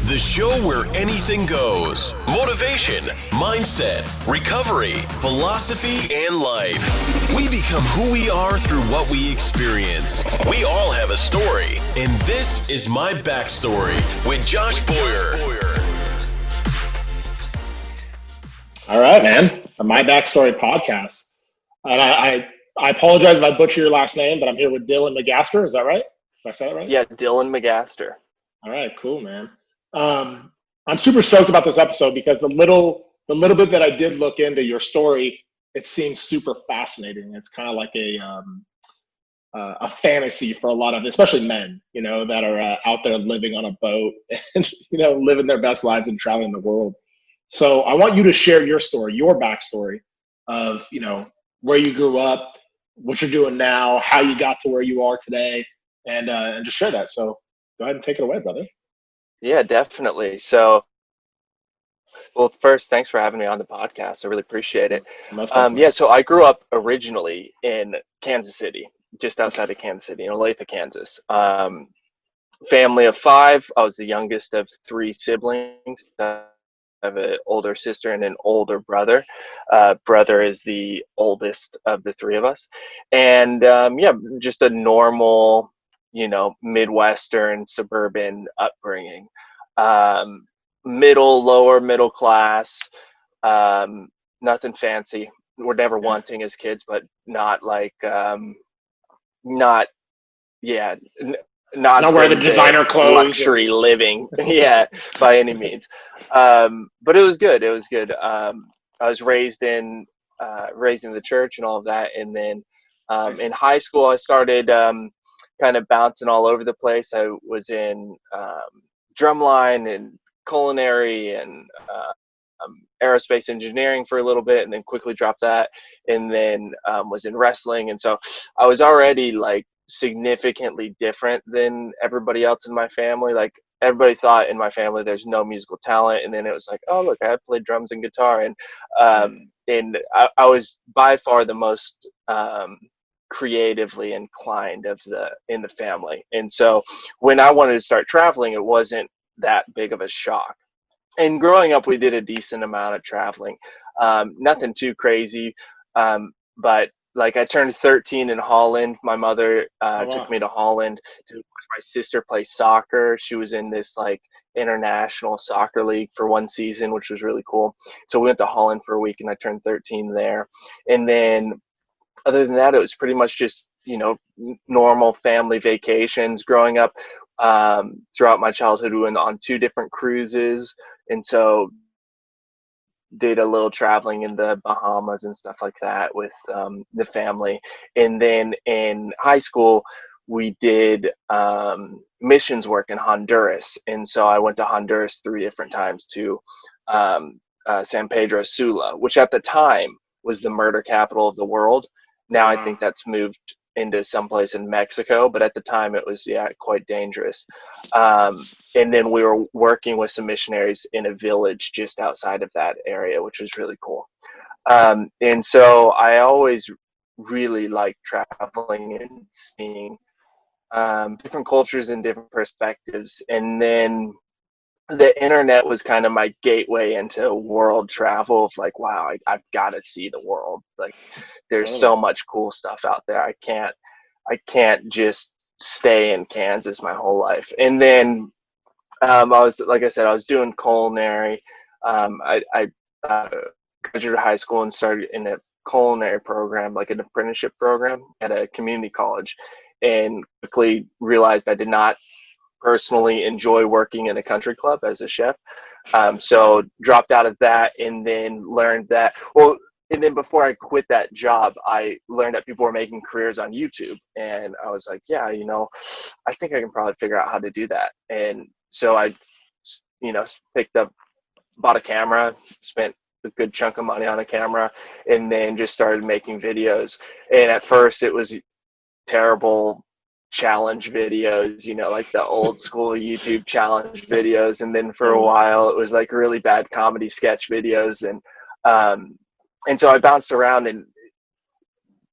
The show where anything goes. Motivation, mindset, recovery, philosophy, and life. We become who we are through what we experience. We all have a story, and this is My Backstory with Josh Boyer. All right, man. The My Backstory podcast. And I apologize if I butcher your last name, but I'm here with Dylan Magaster. Is that right? Did I say that right? Yeah, Dylan Magaster. All right, cool, man. I'm super stoked about this episode because the little bit that I did look into your story, it seems super fascinating. It's kind of like a fantasy for a lot of, especially men, that are out there living on a boat and living their best lives and traveling the world. So I want you to share your story, your backstory of where you grew up, what you're doing now, how you got to where you are today, and just share that. So go ahead and take it away, brother. Yeah, definitely. So, well, first, thanks for having me on the podcast. I really appreciate it. So I grew up originally in Kansas City, just outside of Kansas City, in Olathe, Kansas. Family of 5. I was the youngest of 3 siblings. I have an older sister and an older brother. Brother is the oldest of the 3 of us. And just a normal, Midwestern suburban upbringing. Lower middle class, nothing fancy. We're never wanting as kids, but not like, not wear the designer clothes, luxury living, by any means. But it was good. It was good. I was raised in the church and all of that, and then in high school I started kind of bouncing all over the place. I was in drumline and culinary and aerospace engineering for a little bit, and then quickly dropped that, and then was in wrestling. And so I was already like significantly different than everybody else in my family. Like, everybody thought in my family there's no musical talent, and then it was like, oh look, I played drums and guitar, and I was by far the most creatively inclined in the family. And so when I wanted to start traveling, it wasn't that big of a shock. And growing up, we did a decent amount of traveling, nothing too crazy, but like I turned 13 in Holland. My mother took me to Holland to watch my sister play soccer. She was in this like international soccer league for one season, which was really cool. So we went to Holland for a week, and I turned 13 there. And then other than that, it was pretty much just, normal family vacations. Growing up, throughout my childhood, we went on 2 different cruises, and so did a little traveling in the Bahamas and stuff like that with the family. And then in high school, we did missions work in Honduras, and so I went to Honduras 3 different times to San Pedro Sula, which at the time was the murder capital of the world. Now I think that's moved into someplace in Mexico, but at the time it was quite dangerous. And then we were working with some missionaries in a village just outside of that area, which was really cool. And so I always really liked traveling and seeing different cultures and different perspectives. And then the internet was kind of my gateway into world travel of like, wow, I've got to see the world. Like, there's so much cool stuff out there. I can't just stay in Kansas my whole life. And then I was, like I said, I was doing culinary. I graduated high school and started in a culinary program, like an apprenticeship program at a community college, and quickly realized I did not personally enjoy working in a country club as a chef. So dropped out of that, and then learned that, and then before I quit that job, I learned that people were making careers on YouTube. And I was like, I think I can probably figure out how to do that. And so I, bought a camera, spent a good chunk of money on a camera, and then just started making videos. And at first it was terrible challenge videos, like the old school YouTube challenge videos. And then for a while it was like really bad comedy sketch videos. And so I bounced around, and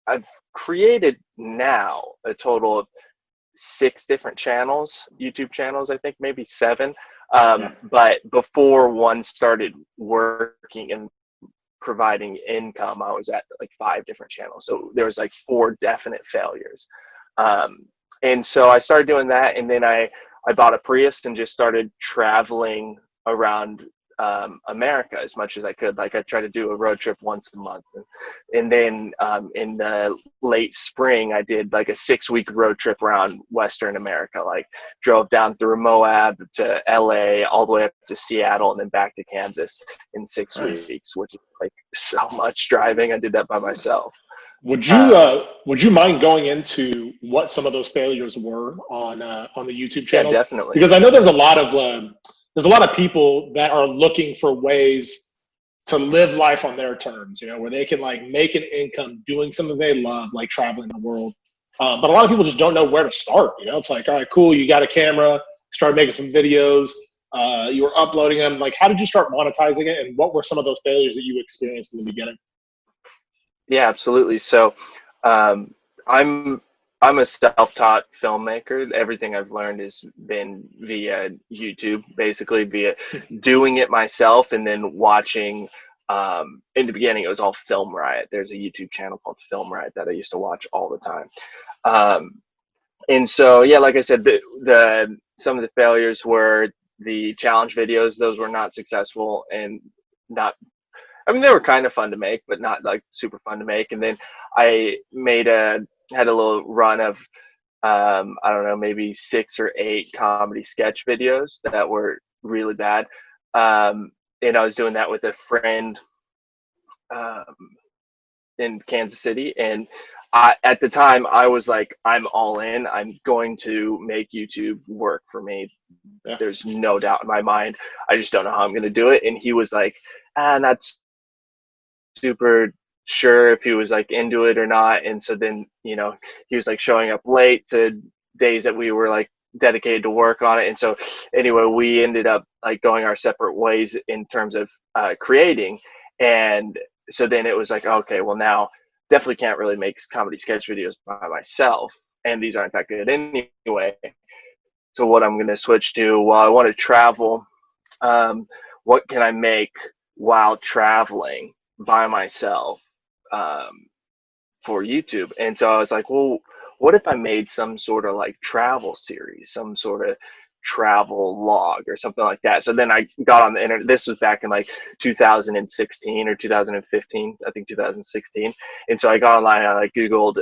I've created now a total of 6 different channels, YouTube channels, I think maybe 7. But before one started working and providing income, I was at like 5 different channels. So there was like 4 definite failures. And so I started doing that, and then I bought a Prius and just started traveling around America as much as I could. Like I try to do a road trip once a month, and then in the late spring I did like a 6-week road trip around Western America. Like drove down through Moab to LA, all the way up to Seattle, and then back to Kansas in 6 weeks, which is like so much driving. I did that by myself. Would you mind going into what some of those failures were on the YouTube channels? Yeah, definitely. Because I know there's a lot of people that are looking for ways to live life on their terms, you know, where they can like make an income doing something they love, like traveling the world. But a lot of people just don't know where to start. You know, it's like, all right, cool, you got a camera, start making some videos, you were uploading them. Like, how did you start monetizing it, and what were some of those failures that you experienced in the beginning? Yeah, absolutely. So I'm a self-taught filmmaker. Everything I've learned has been via YouTube, basically via doing it myself and then watching. In the beginning, it was all Film Riot. There's a YouTube channel called Film Riot that I used to watch all the time. And so, yeah, like I said, the some of the failures were the challenge videos. Those were not successful and not. I mean, they were kind of fun to make, but not like super fun to make. And then I had a little run of, I don't know, maybe 6 or 8 comedy sketch videos that were really bad. And I was doing that with a friend in Kansas City. And at the time, I was like, I'm all in. I'm going to make YouTube work for me. Yeah. There's no doubt in my mind. I just don't know how I'm going to do it. And he was like, not super sure if he was like into it or not. And so then, you know, he was like showing up late to days that we were like dedicated to work on it. And so anyway, we ended up like going our separate ways in terms of creating. And so then it was like, okay, well now definitely can't really make comedy sketch videos by myself, and these aren't that good anyway. So what I'm going to switch to, well, I want to travel. What can I make while traveling by myself for YouTube? And so I was like, well, what if I made some sort of like travel series, some sort of travel log or something like that? So then I got on the internet. This was back in like 2016 or 2015, I think 2016. And so I got online and I like Googled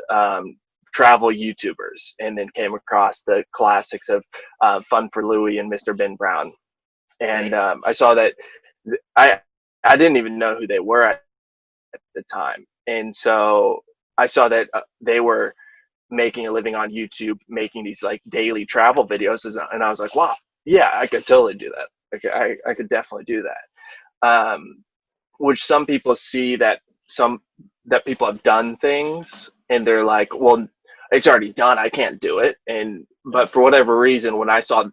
travel YouTubers, and then came across the classics of Fun for Louie and Mr. Ben Brown. And I saw that I didn't even know who they were at the time. And so I saw that they were making a living on YouTube, making these like daily travel videos. And I was like, wow, yeah, I could totally do that. I could definitely do that. Which some people see that people have done things and they're like, well, it's already done, I can't do it. But for whatever reason, when I saw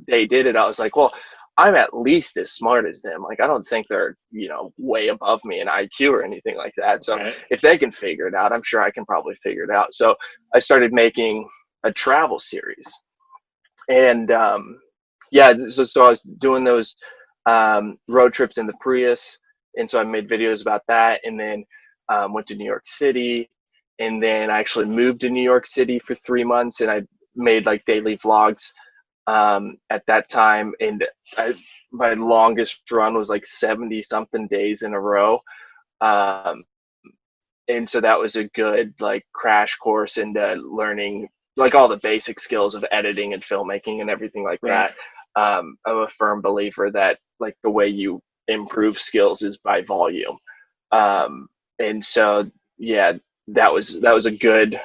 they did it, I was like, well, I'm at least as smart as them. Like, I don't think they're, you know, way above me in IQ or anything like that. So if they can figure it out, I'm sure I can probably figure it out. So I started making a travel series. And so I was doing those road trips in the Prius. And so I made videos about that, and then went to New York City. And then I actually moved to New York City for 3 months, and I made like daily vlogs at that time. And my longest run was like 70 something days in a row. And so that was a good like crash course into learning like all the basic skills of editing and filmmaking and everything like that. I'm a firm believer that like the way you improve skills is by volume. And so, yeah, that was a good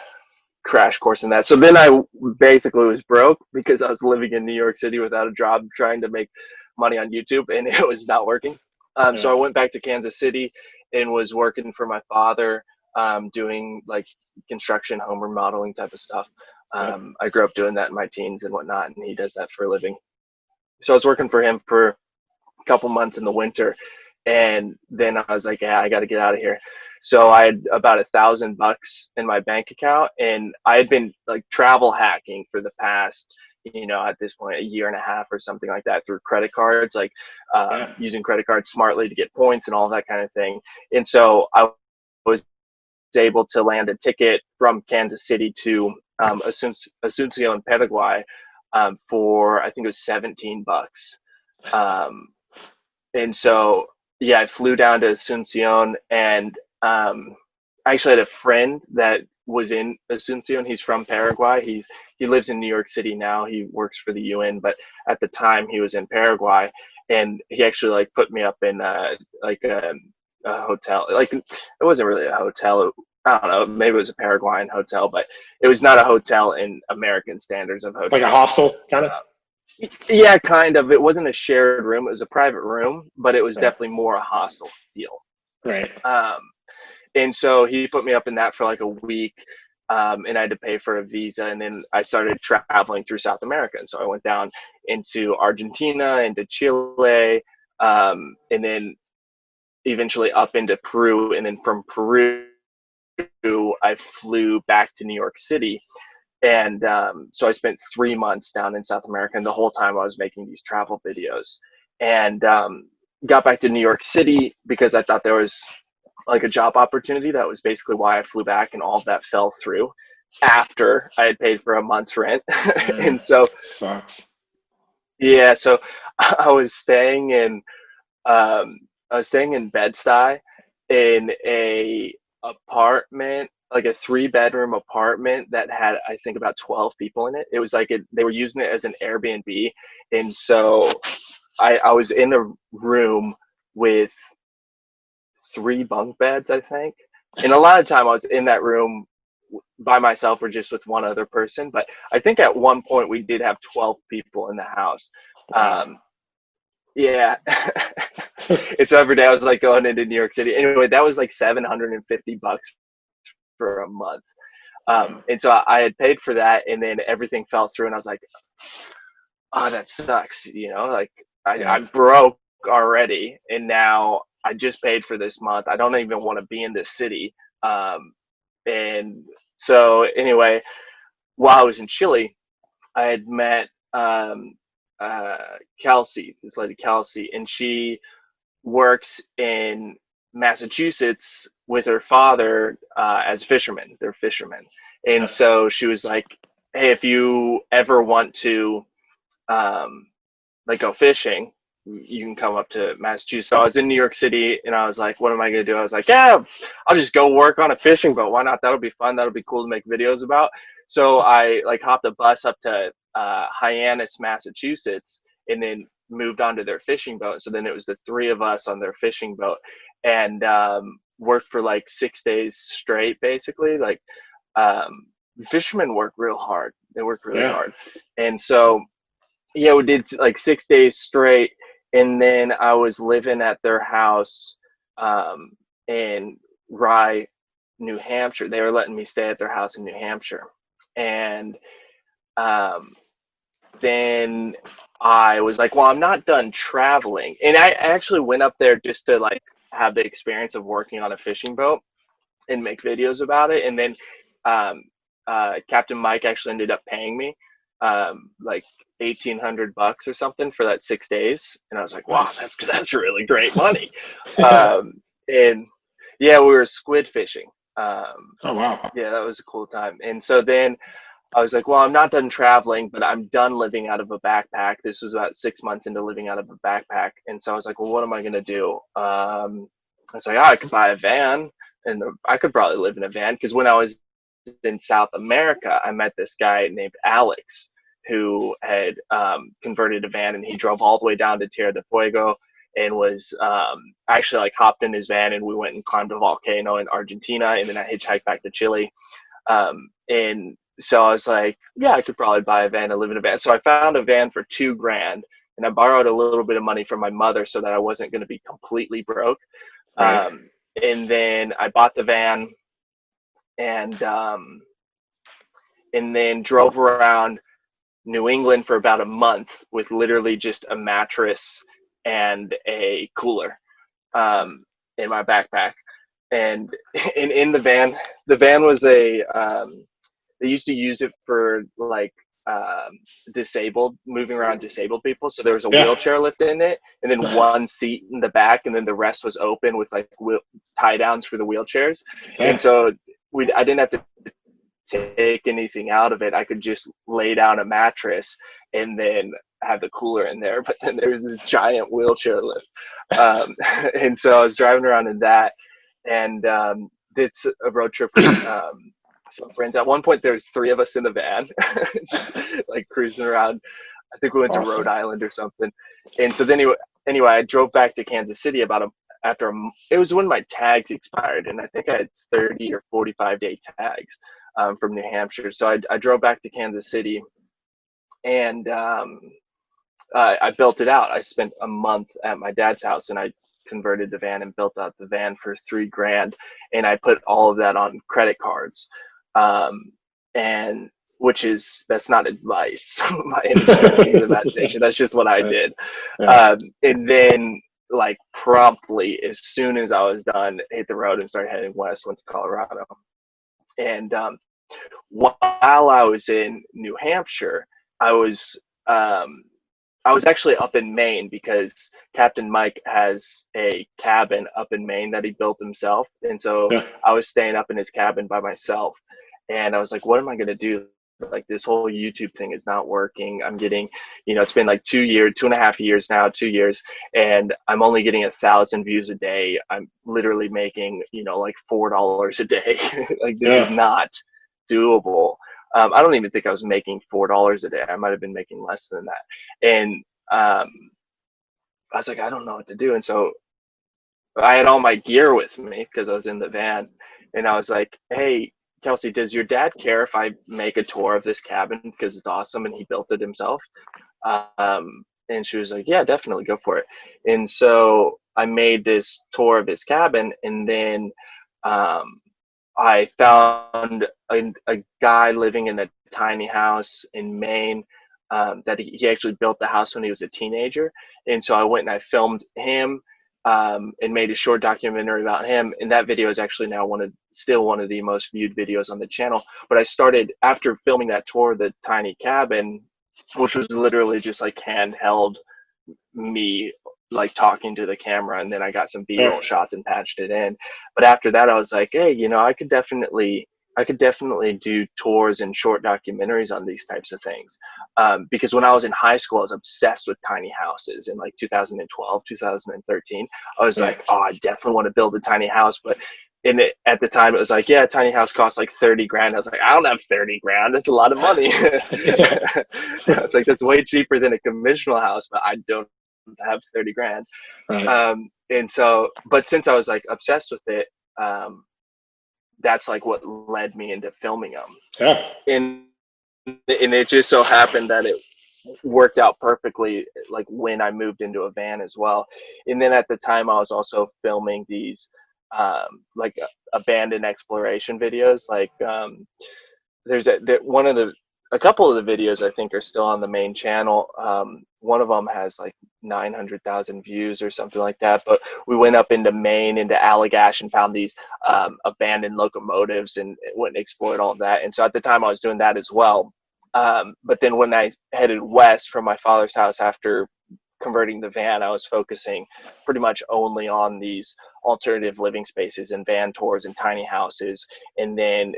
crash course in that. So then I basically was broke because I was living in New York City without a job, trying to make money on YouTube, and it was not working. So I went back to Kansas City and was working for my father, doing like construction, home remodeling type of stuff. I grew up doing that in my teens and whatnot, and he does that for a living. So I was working for him for a couple months in the winter, and then I was like, yeah, I got to get out of here. So I had about $1,000 in my bank account, and I had been like travel hacking for the past, at this point, a year and a half or something like that through credit cards, like using credit cards smartly to get points and all that kind of thing. And so I was able to land a ticket from Kansas City to Asuncion, Paraguay, for I think it was $17. And so I flew down to Asuncion, and I actually had a friend that was in Asuncion. He's from Paraguay. He lives in New York City now. He works for the UN, but at the time he was in Paraguay, and he actually like put me up in a hotel. Like, it wasn't really a hotel. I don't know, maybe it was a Paraguayan hotel, but it was not a hotel in American standards of hotel. Like a hostel, kind of? Yeah, kind of. It wasn't a shared room. It was a private room, but it was definitely more a hostel feel. Right. And so he put me up in that for like a week, and I had to pay for a visa. And then I started traveling through South America. And so I went down into Argentina, into Chile, and then eventually up into Peru. And then from Peru, I flew back to New York City. And so I spent 3 months down in South America, and the whole time I was making these travel videos. And got back to New York City because I thought there was like a job opportunity. That was basically why I flew back, and all of that fell through after I had paid for a month's rent. And so sucks. Yeah, so I was staying in Bed-Stuy in a apartment, like a 3-bedroom apartment that had, I think, about 12 people in it. It was like they were using it as an Airbnb. And so I was in a room with 3 bunk beds, I think. And a lot of time I was in that room by myself or just with one other person. But I think at one point we did have 12 people in the house. Yeah. And so every day I was like going into New York City. Anyway, that was like $750 for a month. And so I had paid for that, and then everything fell through, and I was like, oh, that sucks. Like I'm broke already, and now I just paid for this month. I don't even want to be in this city. And so anyway, while I was in Chile, I had met Kelsey, this lady Kelsey, and she works in Massachusetts with her father as fishermen. They're fishermen. And so she was like, hey, if you ever want to like go fishing, you can come up to Massachusetts. So I was in New York City, and I was like, what am I going to do? I was like, yeah, I'll just go work on a fishing boat. Why not? That'll be fun. That'll be cool to make videos about. So I like hopped a bus up to Hyannis, Massachusetts, and then moved onto their fishing boat. So then it was the 3 of us on their fishing boat, and worked for like 6 days straight, basically. Like fishermen work real hard. They work really hard. And so, yeah, we did like 6 days straight. And then I was living at their house in Rye, New Hampshire. They were letting me stay at their house in New Hampshire. And then I was like, well, I'm not done traveling. And I actually went up there just to like have the experience of working on a fishing boat and make videos about it. And then Captain Mike actually ended up paying me like $1,800 or something for that 6 days. And I was like, wow, that's really great money. And yeah, we were squid fishing. Oh, wow. Yeah, that was a cool time. And so then I was like, well, I'm not done traveling, but I'm done living out of a backpack. This was about 6 months into living out of a backpack. And so I was like, well, what am I going to do? I was like, I could buy a van, and I could probably live in a van. Because when I was in South America, I met this guy named Alex who had converted a van, and he drove all the way down to Tierra del Fuego and was actually like hopped in his van, and we went and climbed a volcano in Argentina, and then I hitchhiked back to Chile. And so I was like, yeah, I could probably buy a van and live in a van. So I found a van for $2,000, and I borrowed a little bit of money from my mother so that I wasn't going to be completely broke. Right. And then I bought the van, and then drove around New England for about a month with literally just a mattress and a cooler in my backpack. And in the van was they used to use it for like moving around disabled people. So there was a wheelchair lift in it, and then one seat in the back, and then the rest was open with like tie downs for the wheelchairs. And so I didn't have to take anything out of it. I could just lay down a mattress and then have the cooler in there. But then there was this giant wheelchair lift. And so I was driving around in that, and did a road trip with some friends. At one point, there's 3 of us in the van, just like cruising around. I think we went to Rhode Island or something. And so then anyway, I drove back to Kansas City it was when my tags expired, and I think I had 30 or 45-day tags from New Hampshire. So I drove back to Kansas City, and I built it out. I spent a month at my dad's house, and I converted the van and built out the van for $3,000, and I put all of that on credit cards. And that's not advice by any stretch of the imagination. That's just what I did. And then, like, promptly, as soon as I was done, hit the road and started heading west, went to Colorado. And while I was in New Hampshire, I was actually up in Maine, because Captain Mike has a cabin up in Maine that he built himself. And so I was staying up in his cabin by myself. And I was like, what am I going to do? Like, this whole YouTube thing is not working. I'm getting, it's been like 2.5 years now, 2 years, and I'm only getting 1,000 views a day. I'm literally making, like $4 a day. Like, this is not doable. I don't even think I was making $4 a day. I might have been making less than that. And I was like, I don't know what to do. And so I had all my gear with me because I was in the van. And I was like, hey, Kelsey, does your dad care if I make a tour of this cabin because it's awesome and he built it himself? And she was like, yeah, definitely, go for it. And so I made this tour of his cabin, and then I found a guy living in a tiny house in Maine that he actually built the house when he was a teenager. And so I went and I filmed him and made a short documentary about him. And that video is actually now still one of the most viewed videos on the channel. But I started, after filming that tour of the tiny cabin, which was literally just like handheld me like talking to the camera, and then I got some B-roll shots and patched it in. But after that, I was like, hey, I could definitely do tours and short documentaries on these types of things. Because when I was in high school, I was obsessed with tiny houses in like 2012, 2013. I was like, oh, I definitely want to build a tiny house. But at the time, it was like, yeah, a tiny house costs like $30,000. I was like, I don't have $30,000. That's a lot of money. It's like, that's way cheaper than a conventional house, but I don't have $30,000. And so, but since I was like obsessed with it, that's like what led me into filming them. And it just so happened that it worked out perfectly, like when I moved into a van as well. And then at the time, I was also filming these like abandoned exploration videos. Like there's a couple of the videos I think are still on the main channel. One of them has like 900,000 views or something like that. But we went up into Maine, into Allagash, and found these abandoned locomotives and went and explored all of that. And so at the time I was doing that as well. But then when I headed west from my father's house after converting the van, I was focusing pretty much only on these alternative living spaces and van tours and tiny houses. And then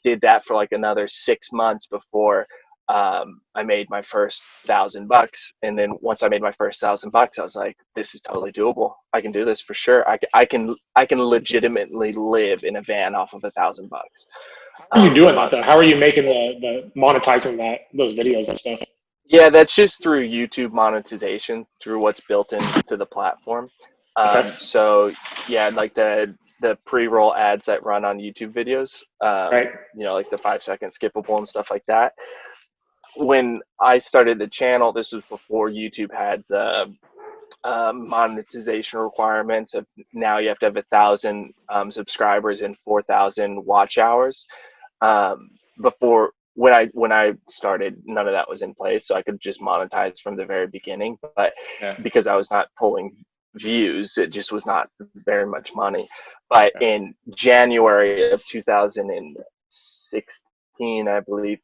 did that for like another 6 months before I made my first $1,000. And then once I made my first $1,000, I was like, this is totally doable. I can do this for sure. I can legitimately live in a van off of $1,000. How are you doing that though? How are you making the monetizing those videos and stuff? Yeah, that's just through YouTube monetization, through what's built into the platform. So yeah, like the pre-roll ads that run on YouTube videos, like the 5-second skippable and stuff like that. When I started the channel, this was before YouTube had the monetization requirements of now you have to have 1,000 subscribers and 4,000 watch hours. Before, when I started, none of that was in place, so I could just monetize from the very beginning. But because I was not pulling views, it just was not very much money. But in January of 2016, I believe,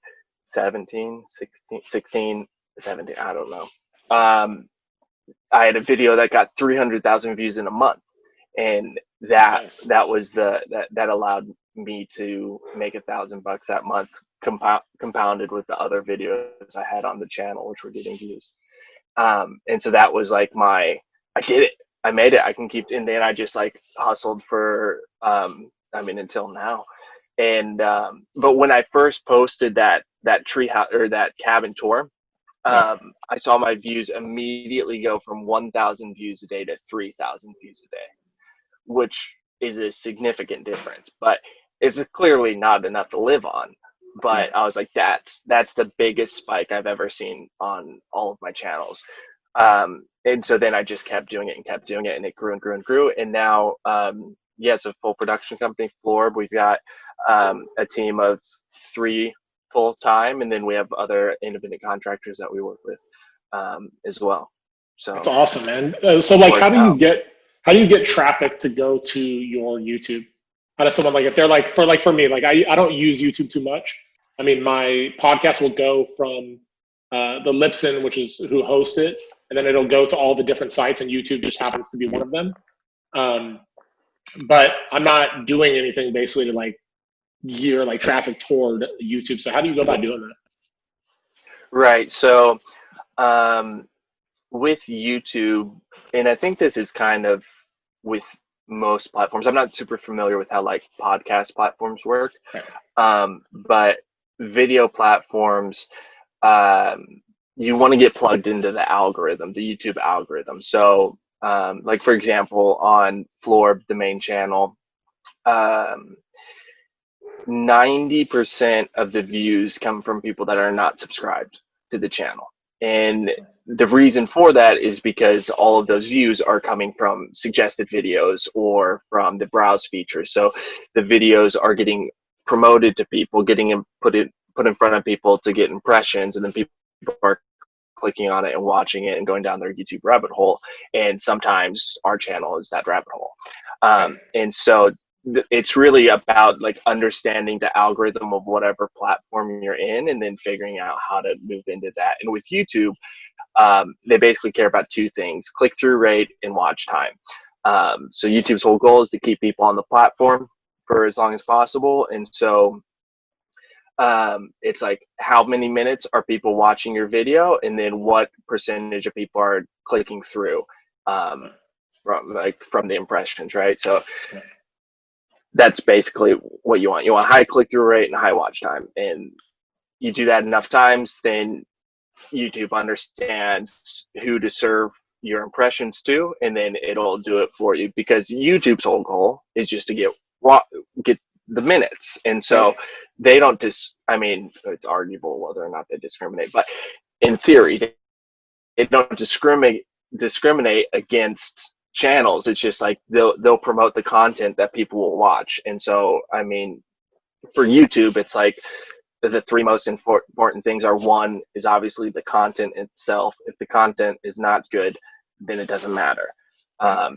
17, 16, 16, 17, I don't know. I had a video that got 300,000 views in a month, and Nice. that was that allowed me to make $1,000 that month, compounded with the other videos I had on the channel, which were getting views. And so that was like I did it. I made it. I can keep, and then I just like hustled for, until now. And, but when I first posted that tree house or that cabin tour, I saw my views immediately go from 1,000 views a day to 3,000 views a day, which is a significant difference, but it's clearly not enough to live on. But I was like, that's the biggest spike I've ever seen on all of my channels. And so then I just kept doing it, and it grew and grew and grew. And now, it's a full production company, Florb. We've got a team of 3 full time, and then we have other independent contractors that we work with as well. So that's awesome, man. So like, how do you get traffic to go to your YouTube? How does someone, like, if they're like, for me, like I don't use YouTube too much. I mean, my podcast will go from the Lipson, which is who host it, and then it'll go to all the different sites, and YouTube just happens to be one of them. But I'm not doing anything basically to like gear like traffic toward YouTube. So how do you go about doing that? Right. So with YouTube, and I think this is kind of with most platforms. I'm not super familiar with how like podcast platforms work, but video platforms, you want to get plugged into the algorithm, the YouTube algorithm. So like for example, on Florb, the main channel, 90% of the views come from people that are not subscribed to the channel. And the reason for that is because all of those views are coming from suggested videos or from the browse feature. So the videos are getting promoted to people, getting put in front of people to get impressions, and then people are clicking on it and watching it and going down their YouTube rabbit hole. And sometimes our channel is that rabbit hole. And so it's really about like understanding the algorithm of whatever platform you're in, and then figuring out how to move into that. And with YouTube, they basically care about 2 things: click-through rate and watch time. So YouTube's whole goal is to keep people on the platform for as long as possible. And so it's like, how many minutes are people watching your video, and then what percentage of people are clicking through from the impressions, right? So that's basically what you want. You want high click-through rate and high watch time. And you do that enough times, then YouTube understands who to serve your impressions to, and then it'll do it for you, because YouTube's whole goal is just to get the minutes. And so they don't I mean, it's arguable whether or not they discriminate, but in theory, they don't discriminate against channels. It's just like they'll promote the content that people will watch. And so, I mean, for YouTube, it's like the 3 most important things are: 1 is obviously the content itself. If the content is not good, then it doesn't matter.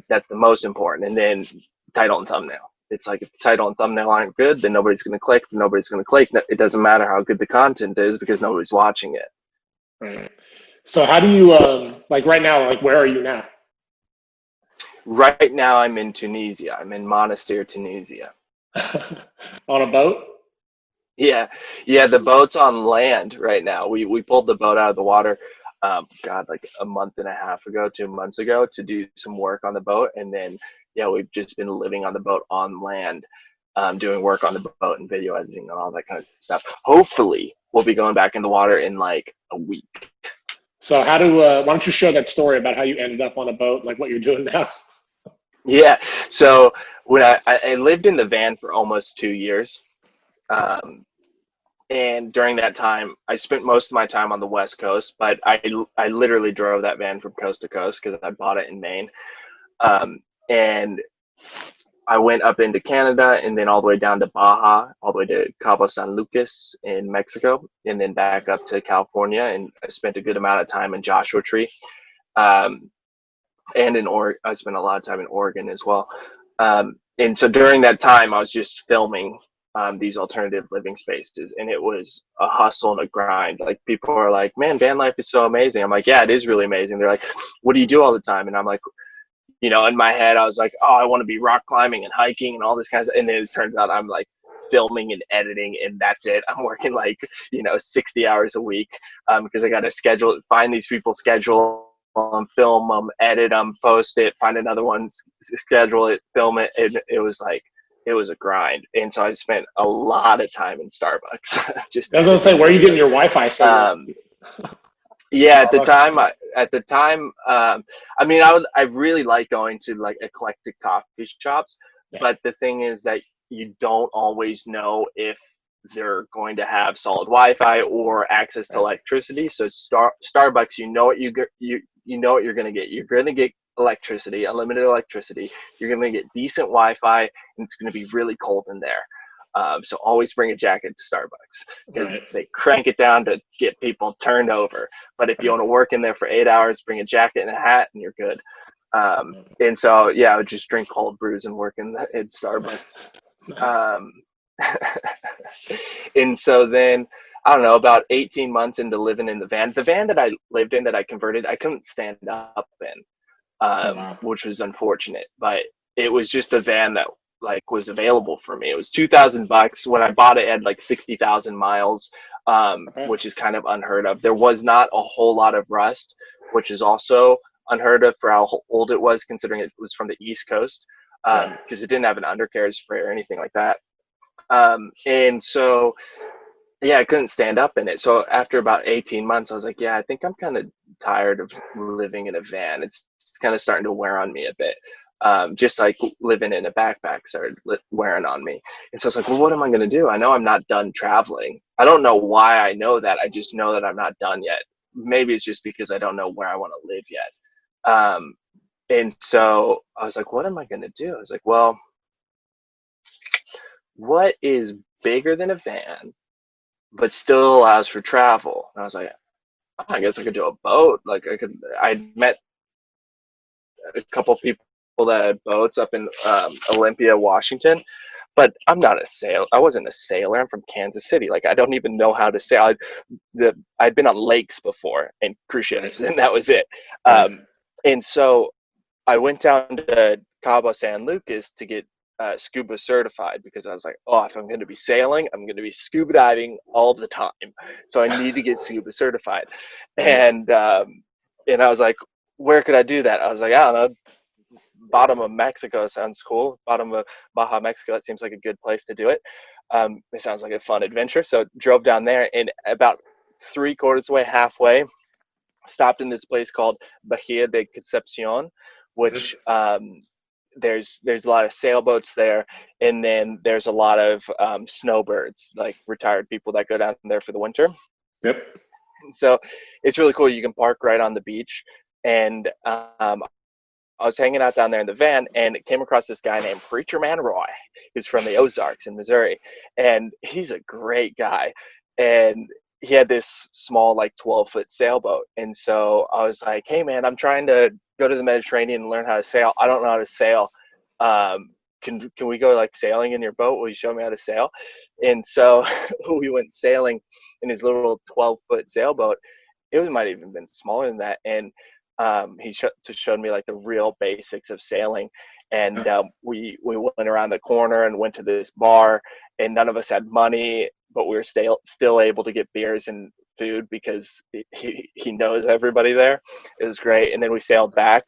That's the most important. And then title and thumbnail. It's like, if the title and thumbnail aren't good, then nobody's going to click. If nobody's going to click, it doesn't matter how good the content is, because nobody's watching it. Right. So how do you, like right now, like where are you now? Right now, I'm in Tunisia. I'm in Monastir, Tunisia. On a boat? Yeah, the boat's on land right now. We pulled the boat out of the water, like a month and a half ago, 2 months ago, to do some work on the boat. And then, we've just been living on the boat on land, doing work on the boat and video editing and all that kind of stuff. Hopefully, we'll be going back in the water in like a week. So why don't you share that story about how you ended up on a boat, like what you're doing now? Yeah, so when I lived in the van for almost 2 years, and during that time, I spent most of my time on the West Coast, but I literally drove that van from coast to coast because I bought it in Maine. And I went up into Canada, and then all the way down to Baja, all the way to Cabo San Lucas in Mexico, and then back up to California. And I spent a good amount of time in Joshua Tree. And in Oregon, I spent a lot of time in Oregon as well. And so during that time, I was just filming these alternative living spaces, and it was a hustle and a grind. Like, people are like, man, van life is so amazing. I'm like, yeah, it is really amazing. They're like, what do you do all the time? And I'm like, in my head, I was like, oh, I want to be rock climbing and hiking and all this kind of stuff. And then it turns out I'm like filming and editing, and that's it. I'm working like, 60 hours a week, because I got to find these people, schedule them, film them, edit them, post it, find another one, schedule it, film it. And it was a grind. And so I spent a lot of time in Starbucks. Just I was gonna say, where are you getting your Wi-Fi signal? Yeah, at the time, I mean, I really like going to like eclectic coffee shops, but the thing is that you don't always know if they're going to have solid Wi-Fi or access to electricity. So Starbucks, you know what know what you're going to get. You're going to get electricity, unlimited electricity. You're going to get decent Wi-Fi, and it's going to be really cold in there. So always bring a jacket to Starbucks, because they crank it down to get people turned over. But if you want to work in there for 8 hours, bring a jacket and a hat, and you're good. And so, yeah, I would just drink cold brews and work in Starbucks. Nice. And so then, I don't know, about 18 months into living in the van that I lived in, that I converted, I couldn't stand up in, which was unfortunate. But it was just a van that like was available for me. It was $2,000 when I bought it. It had like 60,000 miles, which is kind of unheard of. There was not a whole lot of rust, which is also unheard of for how old it was, considering it was from the East Coast, because it didn't have an undercarriage spray or anything like that. And so, yeah, I couldn't stand up in it. So after about 18 months, I was like, yeah, I think I'm kind of tired of living in a van. It's kind of starting to wear on me a bit. Just like living in a backpack started wearing on me. And so it's like, well, what am I going to do? I know I'm not done traveling. I don't know why I know that. I just know that I'm not done yet. Maybe it's just because I don't know where I want to live yet. And so I was like, what am I going to do? I was like, well, what is bigger than a van, but still allows for travel? And I was like, oh, I guess I could do a boat. Like I met a couple people that had boats up in Olympia, Washington, but I'm not a sailor. I wasn't a sailor. I'm from Kansas City. Like, I don't even know how to sail. I'd been on lakes before and cruise ships, and that was it. And so I went down to Cabo San Lucas to get scuba certified, because I was like, oh, if I'm going to be sailing, I'm going to be scuba diving all the time. So I need to get scuba certified. And I was like, where could I do that? I was like, I don't know. Bottom of Mexico sounds cool. Bottom of Baja, Mexico, that seems like a good place to do it. It sounds like a fun adventure. So drove down there, and about 3/4 way, halfway, stopped in this place called Bahia de Concepcion, which there's a lot of sailboats there, and then there's a lot of snowbirds, like retired people that go down there for the winter. So it's really cool. You can park right on the beach, and I was hanging out down there in the van, and came across this guy named Preacher Man Roy, who's from the Ozarks in Missouri, and he's a great guy. And he had this small, like 12-foot sailboat. And so I was like, hey man, I'm trying to go to the Mediterranean and learn how to sail. I don't know how to sail. Can we go like sailing in your boat? Will you show me how to sail? And so we went sailing in his little 12-foot sailboat. It might have even been smaller than that. And he showed me like the real basics of sailing. And we went around the corner and went to this bar, and none of us had money, but we were still able to get beers and food because he knows everybody there. It was great. And then we sailed back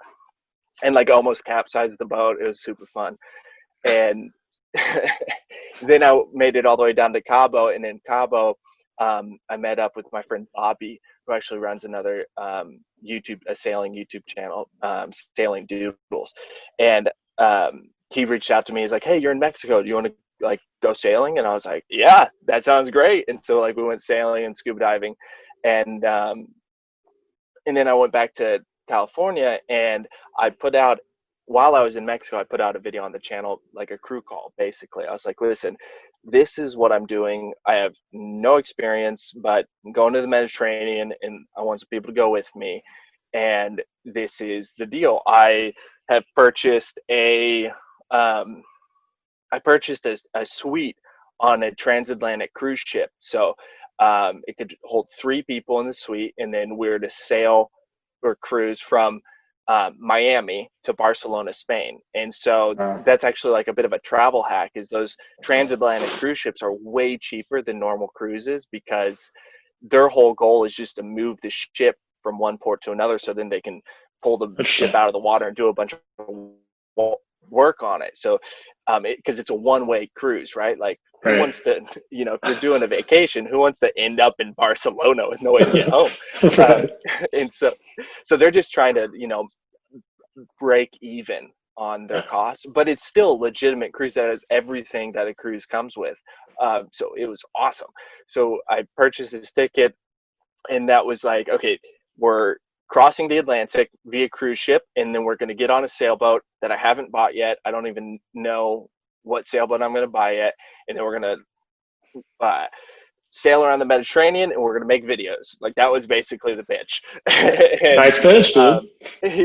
and like almost capsized the boat. It was super fun. And then I made it all the way down to Cabo, and in Cabo, I met up with my friend Bobby, who actually runs another a sailing YouTube channel, Sailing Doodles. And he reached out to me. He's like, hey, you're in Mexico. Do you want to like go sailing? And I was like, yeah, that sounds great. And so like we went sailing and scuba diving, and then I went back to California, and I put out, while I was in Mexico, I put out a video on the channel, like a crew call, basically. I was like, listen, this is what I'm doing. I have no experience, but I'm going to the Mediterranean, and I want some people to go with me. And this is the deal. I have purchased a suite on a transatlantic cruise ship. So it could hold 3 people in the suite, and then we were to sail or cruise from Miami to Barcelona, Spain. And so that's actually like a bit of a travel hack, is those transatlantic cruise ships are way cheaper than normal cruises, because their whole goal is just to move the ship from one port to another, so then they can pull the ship out of the water and do a bunch of work on it. So because it's a one-way cruise, right? Like, who wants to, if you're doing a vacation, who wants to end up in Barcelona with no way to get home? And so they're just trying to, break even on their costs, but it's still a legitimate cruise that has everything that a cruise comes with. So it was awesome. So I purchased this ticket, and that was like, okay, we're crossing the Atlantic via cruise ship, and then we're going to get on a sailboat that I haven't bought yet. I don't even know what sailboat I'm going to buy yet. And then we're going to sail around the Mediterranean, and we're going to make videos. Like, that was basically the pitch. And, nice pitch, dude.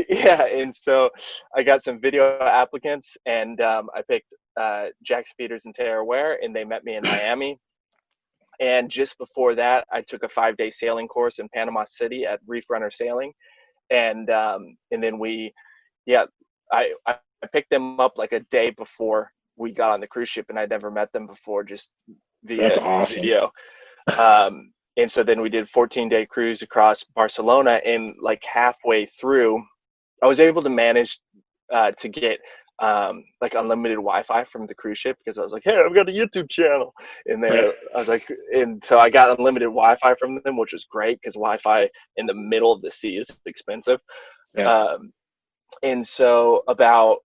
Yeah. And so I got some video applicants, and I picked Jack Peters and Tara Ware, and they met me in Miami. And just before that, I took a 5-day sailing course in Panama City at Reef Runner Sailing. And then I picked them up like a day before we got on the cruise ship, and I'd never met them before, just via That's awesome. video. And so then we did a 14-day cruise across Barcelona, and like halfway through, I was able to manage to get like unlimited Wi-Fi from the cruise ship, because I was like, hey, I've got a YouTube channel. And then I was like, and so I got unlimited Wi-Fi from them, which was great, because Wi-Fi in the middle of the sea is expensive. And so about,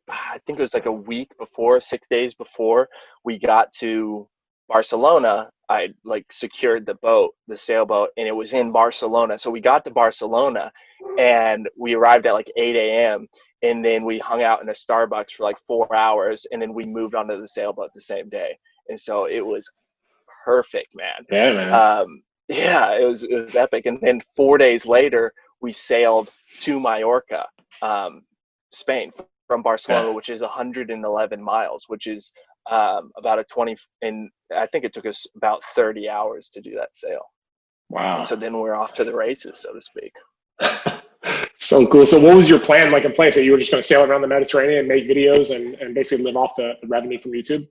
I think it was like a week before, 6 days before we got to Barcelona, I like secured the sailboat, and it was in Barcelona. So we got to Barcelona, and we arrived at like 8 a.m. And then we hung out in a Starbucks for like 4 hours, and then we moved onto the sailboat the same day. And so it was perfect, man. Yeah, man. Yeah, it was epic. And then 4 days later, we sailed to Mallorca, Spain, from Barcelona, which is 111 miles, which is about a 20, and I think it took us about 30 hours to do that sail. Wow. And so then we're off to the races, so to speak. So cool. So what was your plan, like in place, that you were just going to sail around the Mediterranean and make videos and basically live off the revenue from YouTube?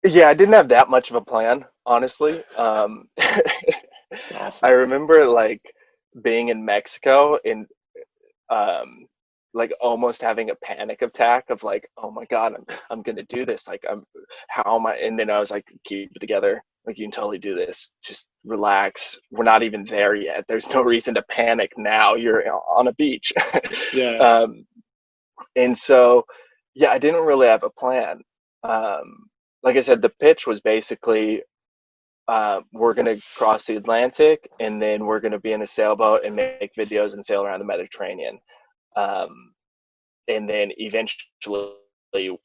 Yeah, I didn't have that much of a plan, honestly. Awesome. I remember like being in Mexico and like almost having a panic attack of like, oh my God, I'm gonna do this. Like, how am I? And then I was like, keep it together. Like, you can totally do this. Just relax. We're not even there yet. There's no reason to panic now. You're on a beach. Yeah. And so, yeah, I didn't really have a plan. Like I said, the pitch was basically, we're going to cross the Atlantic, and then we're going to be in a sailboat and make videos and sail around the Mediterranean. And then eventually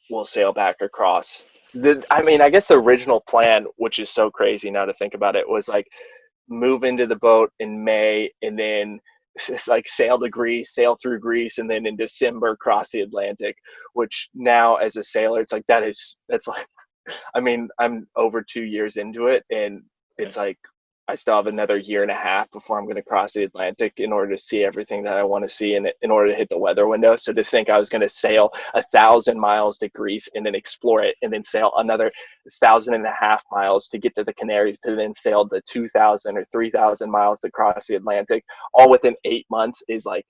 we'll sail back across. I guess the original plan, which is so crazy now to think about it, was like move into the boat in May, and then just like sail to Greece, sail through Greece, and then in December cross the Atlantic. Which now, as a sailor, it's like that's like, I'm over 2 years into it, and it's like I still have another year and a half before I'm going to cross the Atlantic in order to see everything that I want to see, and in order to hit the weather window. So to think I was going to sail 1,000 miles to Greece and then explore it, and then sail another 1,500 miles to get to the Canaries, to then sail the 2,000 or 3,000 miles to cross the Atlantic, all within 8 months, is like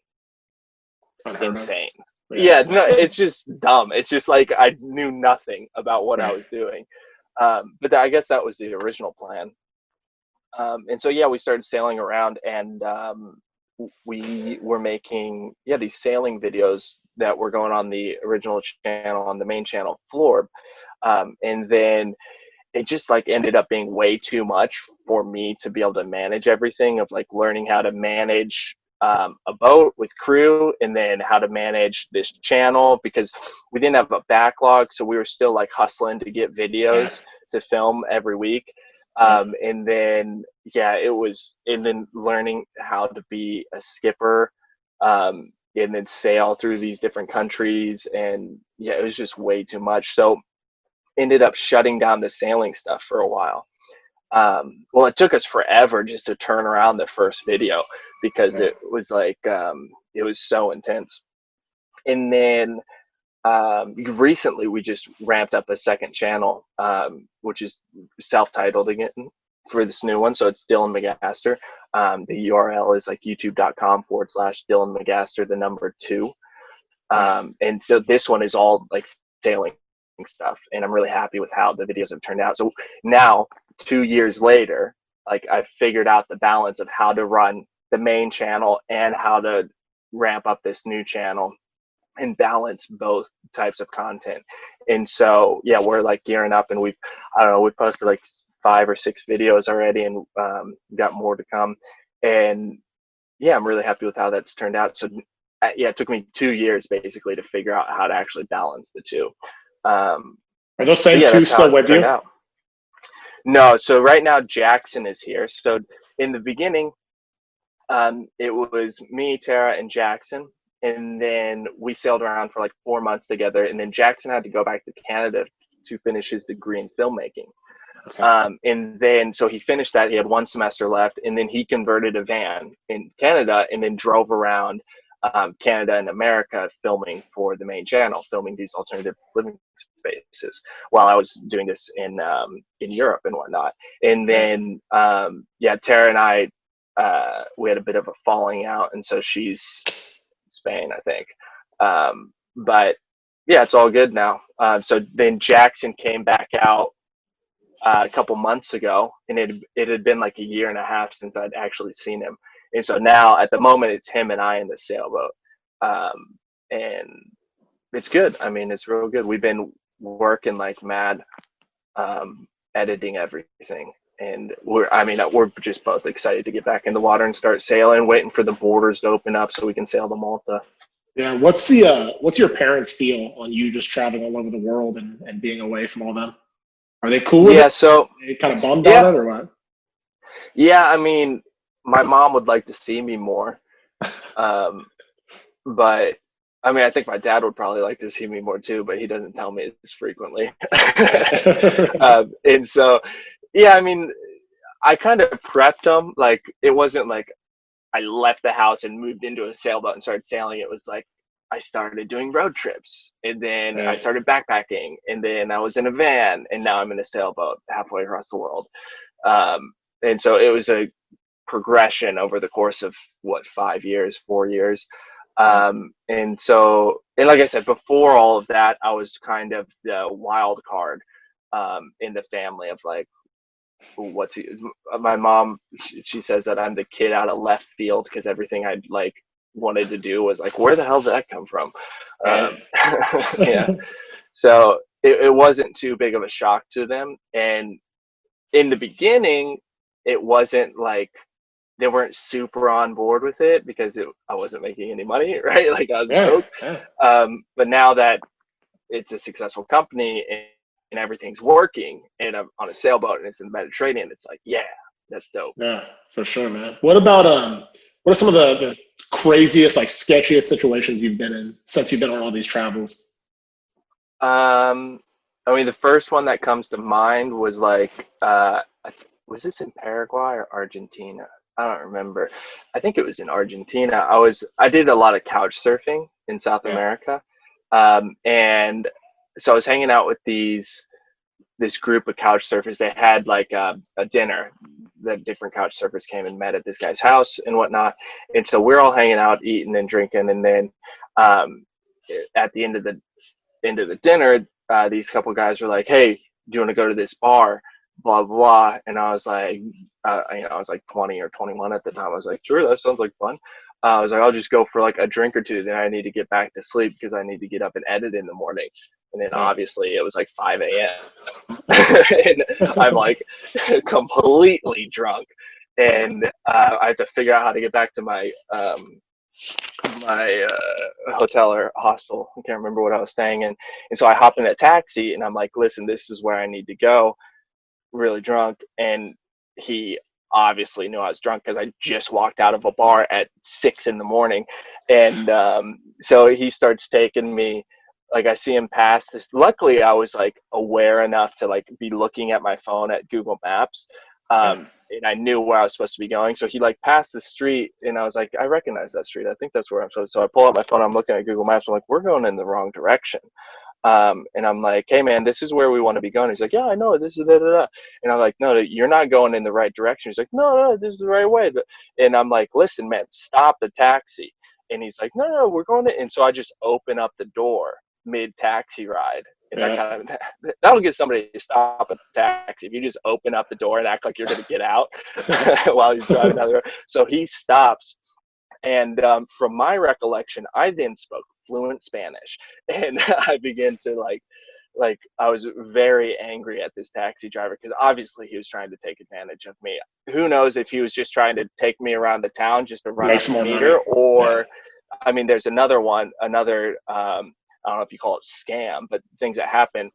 insane. Yeah, no, it's just dumb. It's just like I knew nothing about what I was doing. But I guess that was the original plan. And so, yeah, we started sailing around, and we were making, these sailing videos that were going on the original channel, on the main channel, Florb. And then it just like ended up being way too much for me to be able to manage everything, of like learning how to manage a boat with crew, and then how to manage this channel, because we didn't have a backlog. So we were still like hustling to get videos to film every week. And then, and then learning how to be a skipper, and then sail through these different countries. And it was just way too much. So ended up shutting down the sailing stuff for a while. Well, it took us forever just to turn around the first video because Yeah. it was like it was so intense. And then recently we just ramped up a second channel, which is self-titled again for this new one. So it's Dylan Magaster. The URL is like youtube.com/Dylan Magaster, the number 2. Nice. And so this one is all like sailing stuff, and I'm really happy with how the videos have turned out. So now, 2 years later, like I've figured out the balance of how to run the main channel and how to ramp up this new channel and balance both types of content. And so yeah, we're like gearing up, and I don't know, we've posted like 5 or 6 videos already, and got more to come. And yeah, I'm really happy with how that's turned out. So yeah, it took me 2 years basically to figure out how to actually balance the two. Are those same Yeah, two that's how still it with turned you? out. No, so right now Jackson is here. So in the beginning, it was me, Tara, and Jackson, and then we sailed around for like 4 months together. And then Jackson had to go back to Canada to finish his degree in filmmaking. Okay. And then so he finished that. He had 1 semester left, and then he converted a van in Canada and then drove around Canada and America filming for the main channel, filming these alternative living spaces while I was doing this in Europe and whatnot. And then yeah, Tara and I we had a bit of a falling out, and so she's Spain, I think. But yeah, it's all good now. So then Jackson came back out a couple months ago, and it had been like a year and a half since I'd actually seen him. And so now at the moment it's him and I in the sailboat. And it's good. I mean, it's real good. We've been working like mad, editing everything. And we're just both excited to get back in the water and start sailing, waiting for the borders to open up so we can sail to Malta. Yeah. What's your parents feel on you just traveling all over the world and being away from all them? Are they cool with Yeah, it? so Are they kind of bummed on yeah. it or what? Yeah, I mean, my mom would like to see me more. But I mean, I think my dad would probably like to see me more too, but he doesn't tell me as frequently. And so, yeah, I mean, I kind of prepped him. Like, it wasn't like I left the house and moved into a sailboat and started sailing. It was like I started doing road trips, and then I Right. started backpacking, and then I was in a van, and now I'm in a sailboat halfway across the world. And so it was a progression over the course of 5 years, 4 years. Yeah. And so, and like I said, before all of that, I was kind of the wild card in the family of like, my mom, she says that I'm the kid out of left field because everything I like wanted to do was like, where the hell did that come from? Right. Yeah. So it wasn't too big of a shock to them. And in the beginning, it wasn't like they weren't super on board with it because I wasn't making any money, right? Like I was Yeah. broke. Yeah. But now that it's a successful company and everything's working, and I'm on a sailboat and it's in the Mediterranean, it's like, yeah, that's dope. Yeah, for sure, man. What are some of the craziest, like sketchiest situations you've been in since you've been on all these travels? I mean, the first one that comes to mind was like, was this in Paraguay or Argentina? I don't remember. I think it was in Argentina. I did a lot of couch surfing in South Yeah. America. And so I was hanging out with this group of couch surfers. They had like a dinner that different couch surfers came and met at this guy's house and whatnot. And so we're all hanging out, eating and drinking. And then at the end of the dinner, these couple guys were like, "Hey, do you want to go to this bar?" Blah blah. And I was like, I was like 20 or 21 at the time. I was like, "Sure, that sounds like fun." I was like, "I'll just go for like a drink or two. Then I need to get back to sleep because I need to get up and edit in the morning." And then obviously it was like 5 a.m. and I'm like completely drunk, and I have to figure out how to get back to my hotel or hostel. I can't remember what I was staying in. And so I hop in a taxi and I'm like, "Listen, this is where I need to go," really drunk. And he obviously knew I was drunk because I just walked out of a bar at 6 in the morning. And so he starts taking me like I see him pass this. Luckily, I was like aware enough to like be looking at my phone at Google Maps, and I knew where I was supposed to be going. So he like passed the street, and I was like, I recognize that street. I think that's where I'm supposed to. So I pull out my phone. I'm looking at Google Maps. I'm like, we're going in the wrong direction. And I'm like, hey man, this is where we want to be going. He's like, yeah, I know, this is da da da. And I'm like, no, you're not going in the right direction. He's like, no, this is the right way. And I'm like, listen, man, stop the taxi. And he's like, no, we're going to. And so I just open up the door mid taxi ride. And that kind of, that'll get somebody to stop a taxi if you just open up the door and act like you're going to get out while he's driving down the road. So he stops. And from my recollection, I then spoke fluent Spanish, and I began to like I was very angry at this taxi driver because obviously he was trying to take advantage of me. Who knows if he was just trying to take me around the town just to run up the meter, or I mean, there's another I don't know if you call it scam, but things that happen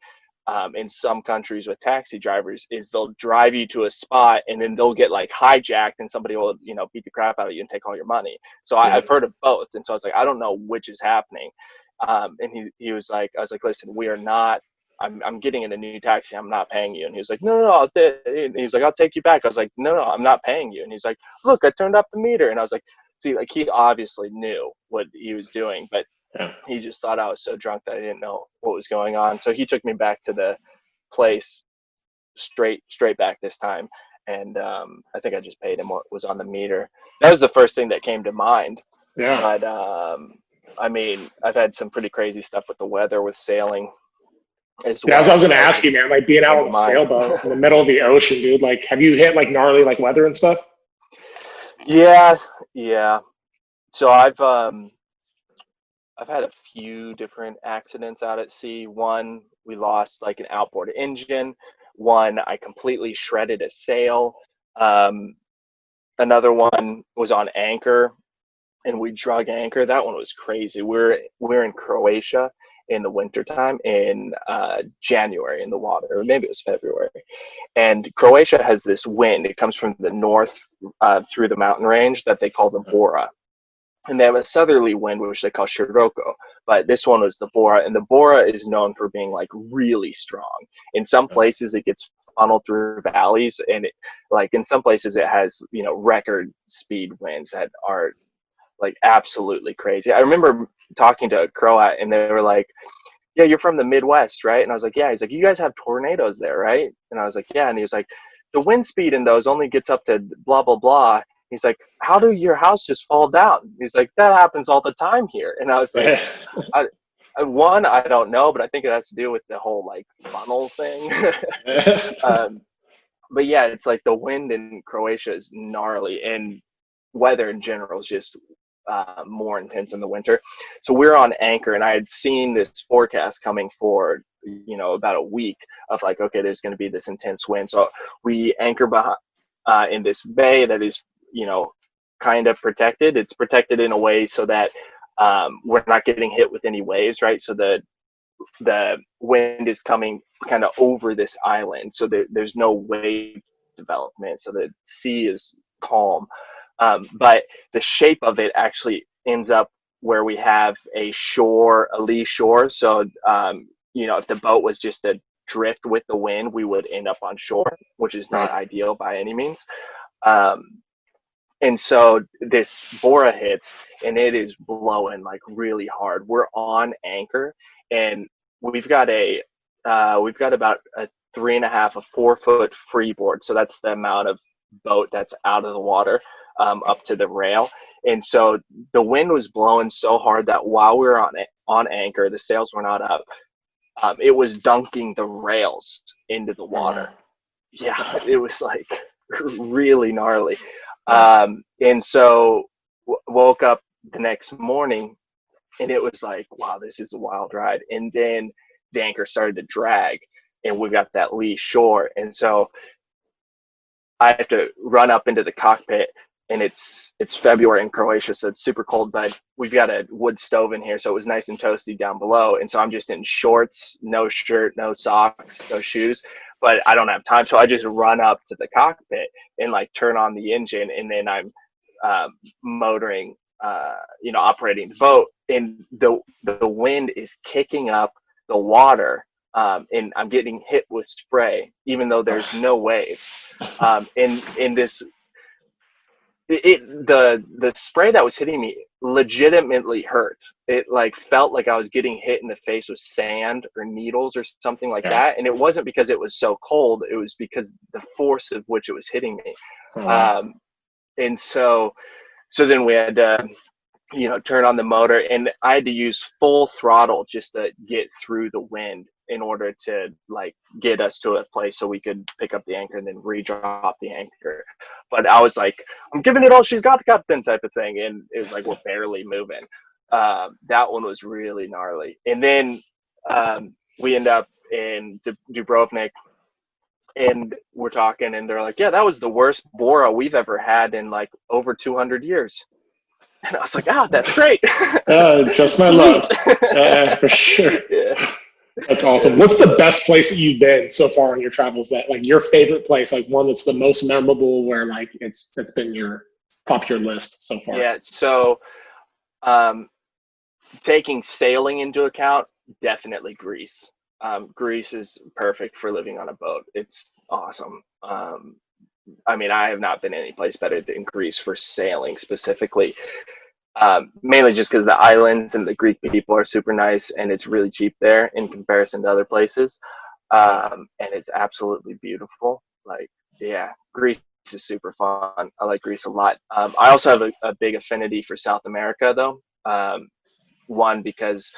in some countries with taxi drivers is they'll drive you to a spot and then they'll get like hijacked and somebody will, you know, beat the crap out of you and take all your money. So I've heard of both. And so I was like, I don't know which is happening. And he was like, I was like, listen, we are not, I'm getting in a new taxi. I'm not paying you. And he was like, no, he's like, I'll take you back. I was like, no, I'm not paying you. And he's like, look, I turned up the meter. And I was like, see, like he obviously knew what he was doing, but he just thought I was so drunk that I didn't know what was going on. So he took me back to the place straight back this time. And I think I just paid him what was on the meter. That was the first thing that came to mind. Yeah. But I mean, I've had some pretty crazy stuff with the weather with sailing as well. That's what I was going to ask you, man. Like being out on a sailboat in the middle of the ocean, dude. Like, have you hit like gnarly like weather and stuff? Yeah. So I've had a few different accidents out at sea. One, we lost like an outboard engine. One, I completely shredded a sail. Another one was on anchor, and we drug anchor. That one was crazy. We're in Croatia in the wintertime in January in the water, or maybe it was February. And Croatia has this wind. It comes from the north through the mountain range that they call the Bora. And they have a southerly wind, which they call Sirocco. But this one was the Bora. And the Bora is known for being like really strong. In some places, it gets funneled through valleys. And it, like in some places, it has, you know, record speed winds that are like absolutely crazy. I remember talking to a Croat and they were like, yeah, you're from the Midwest, right? And I was like, yeah. He's like, you guys have tornadoes there, right? And I was like, yeah. And he was like, the wind speed in those only gets up to blah, blah, blah. He's like, how do your houses fall down? He's like, that happens all the time here. And I was like, I don't know, but I think it has to do with the whole like funnel thing. But yeah, it's like the wind in Croatia is gnarly, and weather in general is just more intense in the winter. So we're on anchor, and I had seen this forecast coming for, you know, about a week of like, okay, there's going to be this intense wind. So we anchor behind in this bay that is, you know, kind of protected. It's protected in a way so that we're not getting hit with any waves, right? So the wind is coming kind of over this island, so there's no wave development, so the sea is calm. But the shape of it actually ends up where we have a lee shore. So, you know, if the boat was just to drift with the wind, we would end up on shore, which is not ideal by any means. And so this Bora hits, and it is blowing like really hard. We're on anchor, and we've got about a 3.5, a 4-foot freeboard. So that's the amount of boat that's out of the water up to the rail. And so the wind was blowing so hard that while we were on anchor, the sails were not up. It was dunking the rails into the water. Yeah, it was like really gnarly. And so woke up the next morning, and it was like, wow, this is a wild ride. And then the anchor started to drag, and we got that lee shore. And so I have to run up into the cockpit, and it's February in Croatia, so it's super cold, but we've got a wood stove in here, so it was nice and toasty down below. And so I'm just in shorts, no shirt, no socks, no shoes, but I don't have time. So I just run up to the cockpit and like turn on the engine, and then I'm motoring operating the boat, and the wind is kicking up the water, and I'm getting hit with spray, even though there's no waves. In this, the spray that was hitting me legitimately hurt. It like felt like I was getting hit in the face with sand or needles or something like that. And it wasn't because it was so cold. It was because the force of which it was hitting me. And so then we had to, turn on the motor, and I had to use full throttle just to get through the wind in order to like get us to a place so we could pick up the anchor and then re-drop the anchor. But I was like, I'm giving it all she's got, captain, type of thing. And it was like, we're barely moving. That one was really gnarly. And then we end up in Dubrovnik, and we're talking, and they're like, yeah, that was the worst Bora we've ever had in like over 200 years. And I was like, that's great. Just my luck. For sure. Yeah. That's awesome. What's the best place that you've been so far on your travels? That like your favorite place, like one that's the most memorable, where like it's been your top of your list so far? Yeah. So, taking sailing into account, definitely Greece. Greece is perfect for living on a boat. It's awesome. I mean, I have not been any place better than Greece for sailing specifically. Mainly just because the islands and the Greek people are super nice, and it's really cheap there in comparison to other places. And it's absolutely beautiful. Like, yeah, Greece is super fun. I like Greece a lot. I also have a big affinity for South America, though. One, because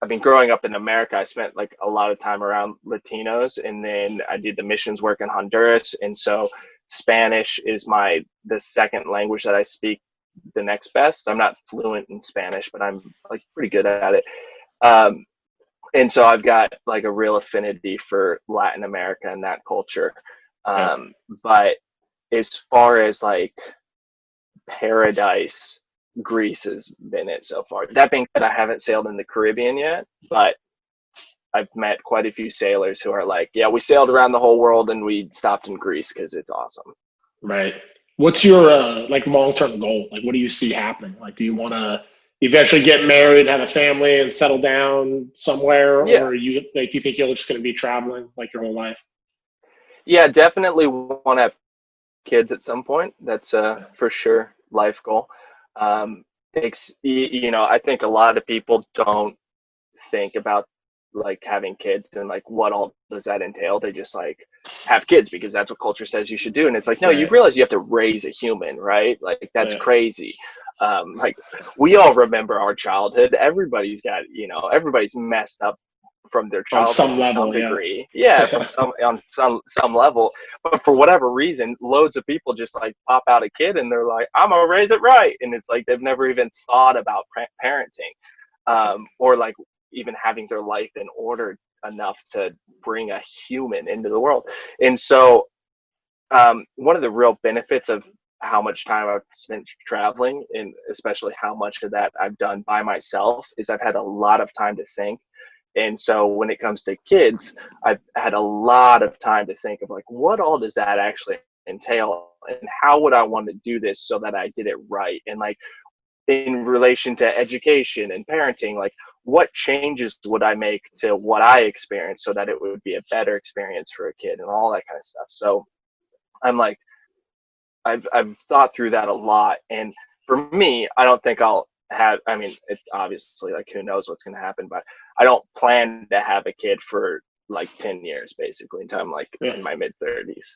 I mean, growing up in America, I spent like a lot of time around Latinos, and then I did the missions work in Honduras. And so Spanish is the second language that I speak the next best. I'm not fluent in Spanish, but I'm like pretty good at it. And so I've got like a real affinity for Latin America and that culture. But as far as like paradise, Greece has been it so far. That being said, I haven't sailed in the Caribbean yet, but I've met quite a few sailors who are like, yeah, we sailed around the whole world and we stopped in Greece because it's awesome. Right. What's your like long-term goal? Like, what do you see happening? Like, do you want to eventually get married, have a family, and settle down somewhere, or do you think you're just going to be traveling like your whole life? Yeah, definitely want to have kids at some point. That's for sure life goal. I think a lot of people don't think about like having kids and like what all does that entail. They just like have kids because that's what culture says you should do, and it's like, no, you realize you have to raise a human, right? Like that's crazy. Like we all remember our childhood. Everybody's messed up from their childhood on some level, to some degree. On some level. But for whatever reason, loads of people just like pop out a kid and they're like, I'm gonna raise it right. And it's like they've never even thought about parenting, or like even having their life in order enough to bring a human into the world. And so one of the real benefits of how much time I've spent traveling, and especially how much of that I've done by myself, is I've had a lot of time to think. And so when it comes to kids, I've had a lot of time to think of like, what all does that actually entail, and how would I want to do this so that I did it right? And like in relation to education and parenting, like what changes would I make to what I experienced so that it would be a better experience for a kid and all that kind of stuff. So I'm like, I've thought through that a lot. And for me, I don't think it's obviously like who knows what's going to happen, but I don't plan to have a kid for like 10 years basically until I'm like in my mid 30s.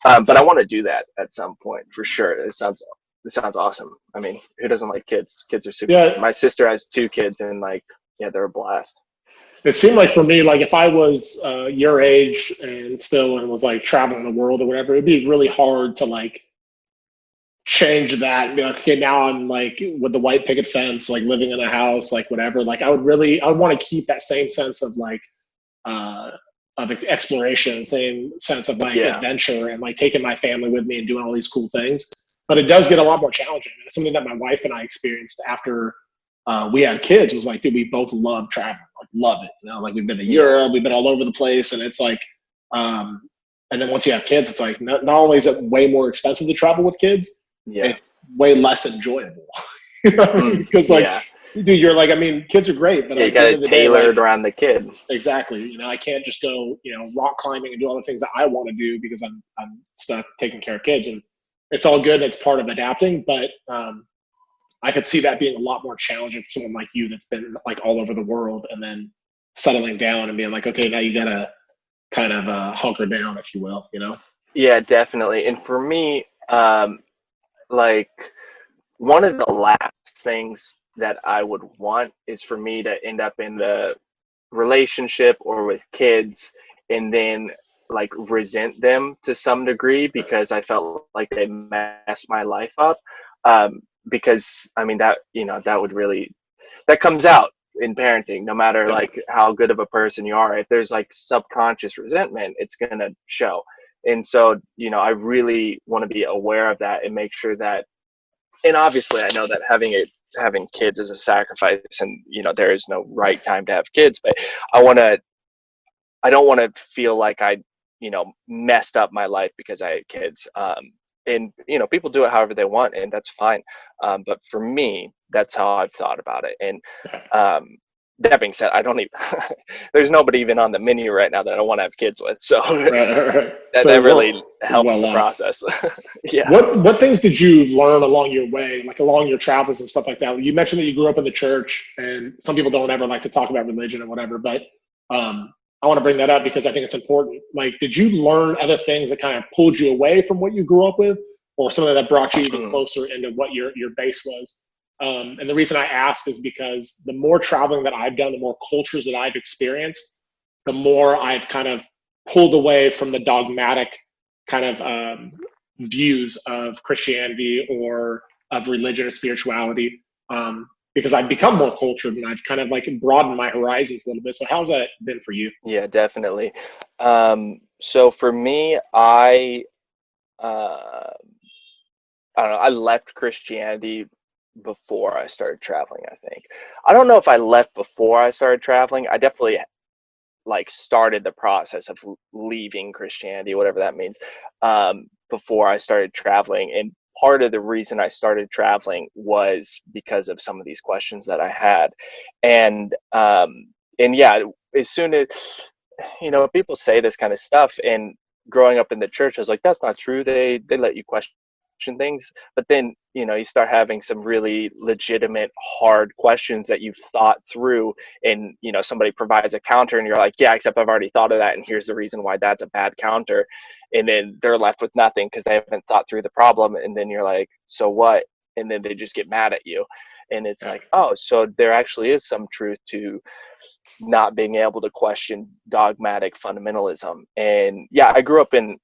But I want to do that at some point for sure. It sounds awesome. I mean, who doesn't like kids? Kids are super fun. My sister has 2 kids, and like, yeah, they're a blast. It seemed like for me, like if I was your age and was like traveling the world or whatever, it'd be really hard to like change that and be like, okay, now I'm like with the white picket fence, like living in a house, like whatever. Like I would want to keep that same sense of like of exploration, same sense of like adventure, and like taking my family with me and doing all these cool things. But it does get a lot more challenging. And it's something that my wife and I experienced after we had kids. Was like, dude, we both love traveling, like love it. Like we've been to Europe, we've been all over the place, and it's like, and then once you have kids, it's like not only is it way more expensive to travel with kids, Yeah. it's way less enjoyable. You know what I mean? Because like, Yeah. dude, you're like, I mean, kids are great, but Yeah, you at the got end to of the day, tailor like, it around the kid. exactly, you know, I can't just go, you know, rock climbing and do all the things that I want to do because I'm stuck taking care of kids, and it's all good. It's part of adapting, but I could see that being a lot more challenging for someone like you that's been like all over the world and then settling down and being like, okay, now you gotta kind of hunker down, if you will, you know? Yeah, definitely. And for me, like one of the last things that I would want is for me to end up in the relationship or with kids and then like resent them to some degree because I felt like they messed my life up. Because I mean that, you know, that would really, that comes out in parenting, no matter Yeah. like how good of a person you are. If there's like subconscious resentment, it's going to show. And so, you know, I really want to be aware of that and make sure that, and obviously I know that having kids is a sacrifice, and you know there is no right time to have kids, but I don't want to feel like I, you know, messed up my life because I had kids. And you know, people do it however they want, and that's fine. But for me, that's how I've thought about it. And um, that being said, I don't even. There's nobody even on the menu right now that I want to have kids with, so Right. that So really helps well the off. process. Yeah. What things did you learn along your way, like along your travels and stuff like that? You mentioned that you grew up in the church, and some people don't ever like to talk about religion or whatever, but I want to bring that up because I think it's important. Like, did you learn other things that kind of pulled you away from what you grew up with, or something that brought you even closer into what your base was? And the reason I ask is because the more traveling that I've done, the more cultures that I've experienced, the more I've kind of pulled away from the dogmatic kind of views of Christianity or of religion or spirituality, because I've become more cultured and I've kind of like broadened my horizons a little bit. So how's that been for you? Yeah, definitely. So for me, uh, I don't know, I left Christianity before I started traveling, I think. I don't know if I left before I started traveling. I definitely like started the process of leaving Christianity, whatever that means, before I started traveling. And part of the reason I started traveling was because of some of these questions that I had. And and yeah, as soon as, you know, people say this kind of stuff, and growing up in the church, I was like, that's not true. They let you question things, but then, you know, you start having some really legitimate hard questions that you've thought through, and you know somebody provides a counter and you're like, yeah, except I've already thought of that, and here's the reason why that's a bad counter. And then they're left with nothing because they haven't thought through the problem, and then you're like, so what? And then they just get mad at you. And it's Yeah. like, oh, so there actually is some truth to not being able to question dogmatic fundamentalism. And yeah, I grew up in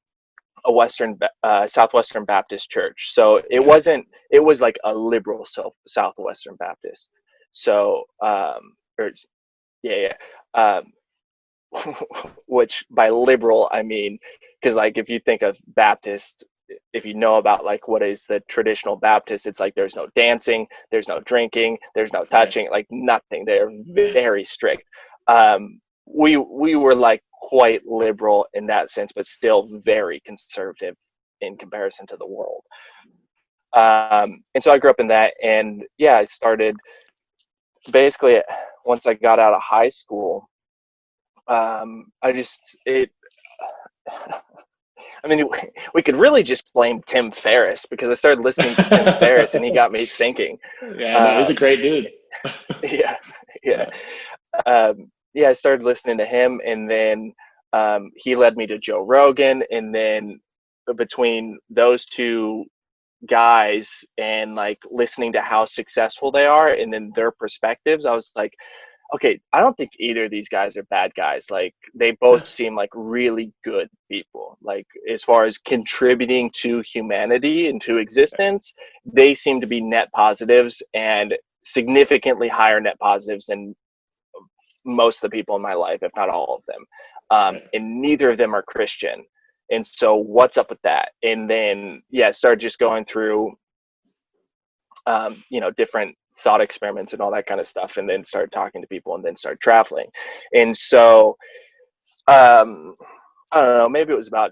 a Southwestern Baptist church, so it Okay. wasn't, it was like a liberal Southwestern Baptist. So or yeah, yeah. Which by liberal I mean, because like if you think of Baptist, if you know about like what is the traditional Baptist, it's like there's no dancing, there's no drinking, there's no Right. touching, like nothing. They're very strict. We were like quite liberal in that sense, but still very conservative in comparison to the world. And so I grew up in that, and yeah, I started basically once I got out of high school. I just it. I mean, we could really just blame Tim Ferriss because I started listening to Tim Ferriss and he got me thinking. Yeah, no, he's a Um, great dude. yeah, yeah, Yeah. yeah. I started listening to him, and then he led me to Joe Rogan, and then between those two guys and like listening to how successful they are and then their perspectives, I was like, okay, I don't think either of these guys are bad guys. Like they both seem like really good people. Like as far as contributing to humanity and to existence, they seem to be net positives, and significantly higher net positives than most of the people in my life, if not all of them. Right. And neither of them are Christian. And so what's up with that? And then yeah, started just going through you know, different thought experiments and all that kind of stuff, and then started talking to people, and then started traveling. And so I don't know, maybe it was about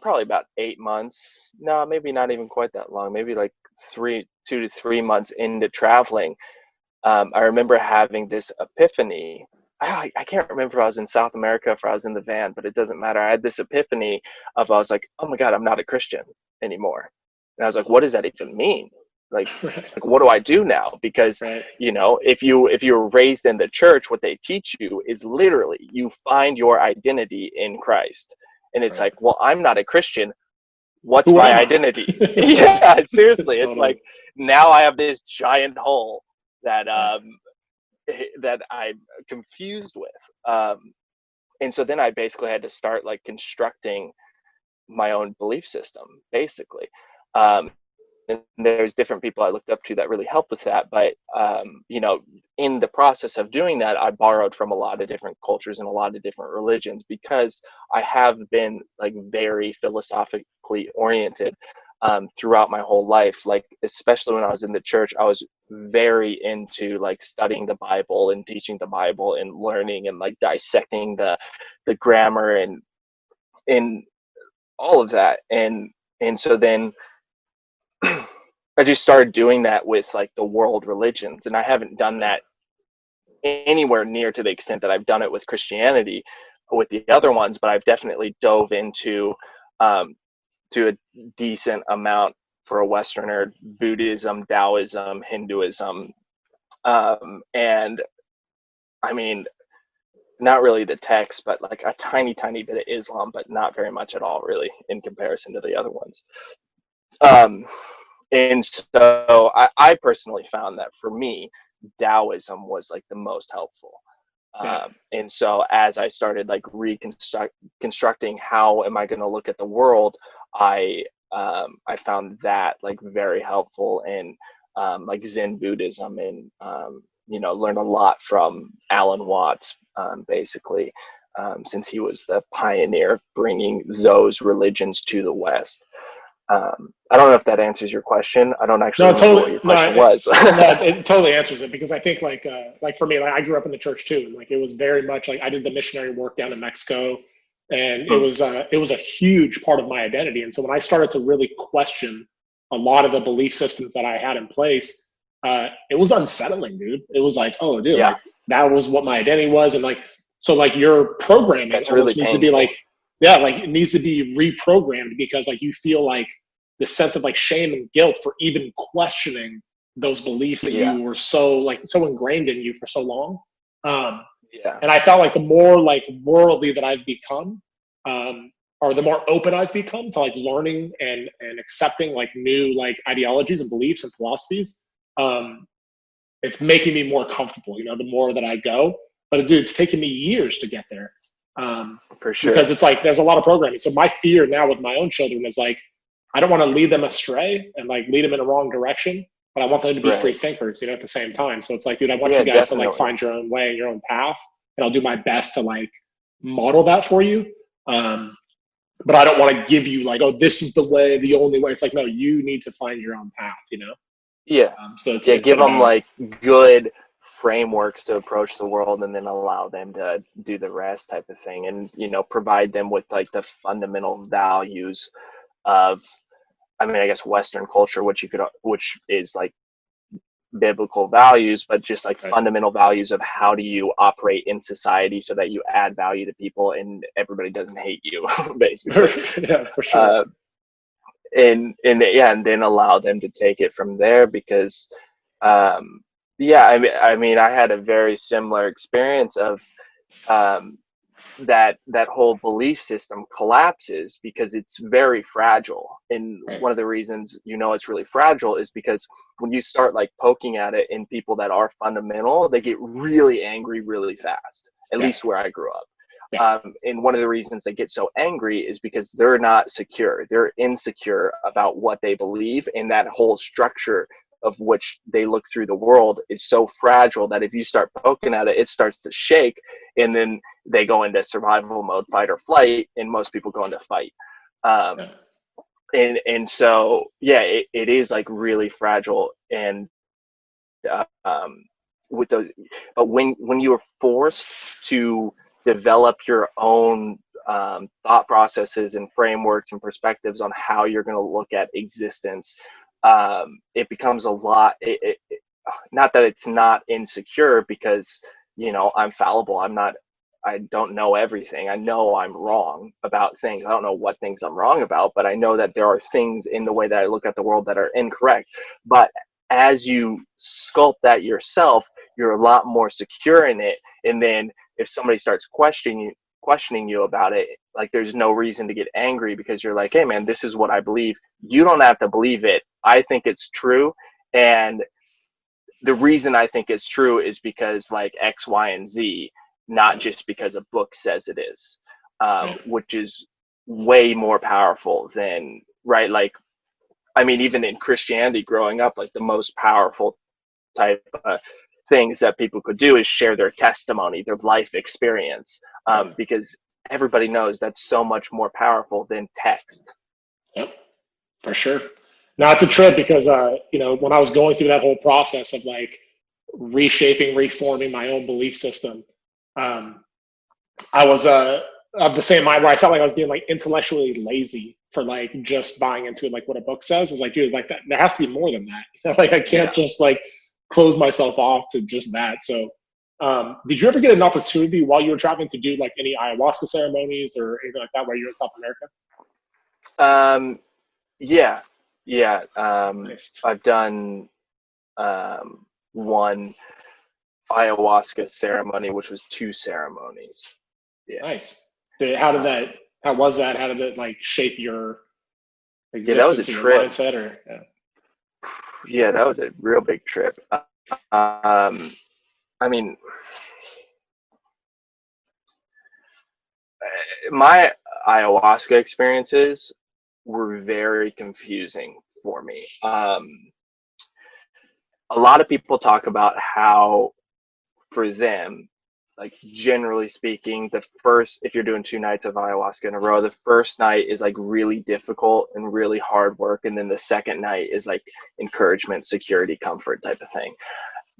probably about 8 months. No, maybe not even quite that long. Maybe like 2 to 3 months into traveling, I remember having this epiphany. I can't remember if I was in South America, if I was in the van, but it doesn't matter. I had this epiphany I was like, oh my God, I'm not a Christian anymore. And I was like, what does that even mean? Like, what do I do now? Because, Right. if you were raised in the church, what they teach you is literally you find your identity in Christ. And it's Right. like, well, I'm not a Christian. What's Who my am identity? I? Yeah, seriously. It's Totally. like now I have this giant hole that Right. that I'm confused with. And so then I basically had to start like constructing my own belief system, basically. Um, and there's different people I looked up to that really helped with that. But in the process of doing that, I borrowed from a lot of different cultures and a lot of different religions because I have been like very philosophically oriented throughout my whole life. Like especially when I was in the church, I was very into like studying the Bible and teaching the Bible and learning and like dissecting the grammar and all of that. And so then I just started doing that with like the world religions, and I haven't done that anywhere near to the extent that I've done it with Christianity, with the other ones. But I've definitely dove into to a decent amount for a Westerner: Buddhism, Taoism, Hinduism, and I mean, not really the text, but like a tiny, tiny bit of Islam, but not very much at all, really, in comparison to the other ones. Um, And so I personally found that for me, Taoism was like the most helpful. Yeah. And so as I started like constructing how am I going to look at the world, I found that like very helpful, and like Zen Buddhism, and learned a lot from Alan Watts, basically, since he was the pioneer of bringing those religions to the West. I don't know if that answers your question. I don't actually No, remember what totally. your No, question was. it totally answers it because I think like for me, like I grew up in the church too. Like it was very much like I did the missionary work down in Mexico, and it was a huge part of my identity. And so when I started to really question a lot of the belief systems that I had in place, it was unsettling, dude. It was like, oh, dude, Yeah, like that was what my identity was, and like so, like your programming it's really almost needs to be painful. like, yeah, like it needs to be reprogrammed because like you feel like the sense of like shame and guilt for even questioning those beliefs that Yeah, you were so ingrained in you for so long. Um, yeah, and I felt like the more like worldly that I've become, or the more open I've become to like learning and accepting like new like ideologies and beliefs and philosophies, um, it's making me more comfortable. The more that I go, but dude, it's taken me years to get there. for sure. Because it's like there's a lot of programming. So my fear now with my own children is like I don't want to lead them astray and like lead them in the wrong direction, but I want them to be free Right. thinkers, at the same time. So it's like, dude, I want you Yeah, guys to like definitely. find your own way and your own path, and I'll do my best to like model that for you. Um, but I don't want to give you like, oh, this is the way, the only way. It's like, no, you need to find your own path. Yeah, So it's yeah. it's Give been a them like balance. good frameworks to approach the world, and then allow them to do the rest, type of thing, and provide them with like the fundamental values of, I mean, I guess Western culture, which is like biblical values, but just like Right. fundamental values of how do you operate in society so that you add value to people and everybody doesn't hate you, basically. Yeah, for sure. Uh, and yeah, and then allow them to take it from there, because um, yeah, I mean, I had a very similar experience of um, that whole belief system collapses because it's very fragile. And Right. one of the reasons it's really fragile is because when you start like poking at it in people that are fundamental, they get really angry really fast, at Yeah. least where I grew up. Yeah. And one of the reasons they get so angry is because they're not secure. They're insecure about what they believe, and that whole structure of which they look through the world is so fragile that if you start poking at it, it starts to shake, and then they go into survival mode, fight or flight, and most people go into fight. Yeah. Um, and so yeah, it is like really fragile, and with those, but when you are forced to develop your own thought processes and frameworks and perspectives on how you're going to look at existence, it becomes a lot. Not that it's not insecure, because I'm fallible. I don't know everything. I know I'm wrong about things. I don't know what things I'm wrong about, but I know that there are things in the way that I look at the world that are incorrect. But as you sculpt that yourself, you're a lot more secure in it. And then if somebody starts questioning you about it, like, there's no reason to get angry, because you're like, hey man, this is what I believe. You don't have to believe it. I think it's true. And the reason I think it's true is because like X, Y, and Z, not just because a book says it is, which is way more powerful than, right? Like, I mean, even in Christianity growing up, like the most powerful type of things that people could do is share their testimony, their life experience, because everybody knows that's so much more powerful than text. Yep, for sure. Now it's a trip because, when I was going through that whole process of like reshaping, reforming my own belief system, I was of the same mind where I felt like I was being like intellectually lazy for like just buying into like what a book says. Is like, dude, like that, there has to be more than that. Like I can't just like close myself off to just that. So did you ever get an opportunity while you were traveling to do like any ayahuasca ceremonies or anything like that while you were in South America? Yeah. Nice. I've done one ayahuasca ceremony, which was 2 ceremonies. Yeah. Nice. How was that? How did it like shape your existence that was a and trip. your mindset? Or Yeah, that was a real big trip. I mean, my ayahuasca experiences were very confusing for me. A lot of people talk about how, for them, like generally speaking, if you're doing 2 nights of ayahuasca in a row, the first night is like really difficult and really hard work, and then the second night is like encouragement, security, comfort type of thing.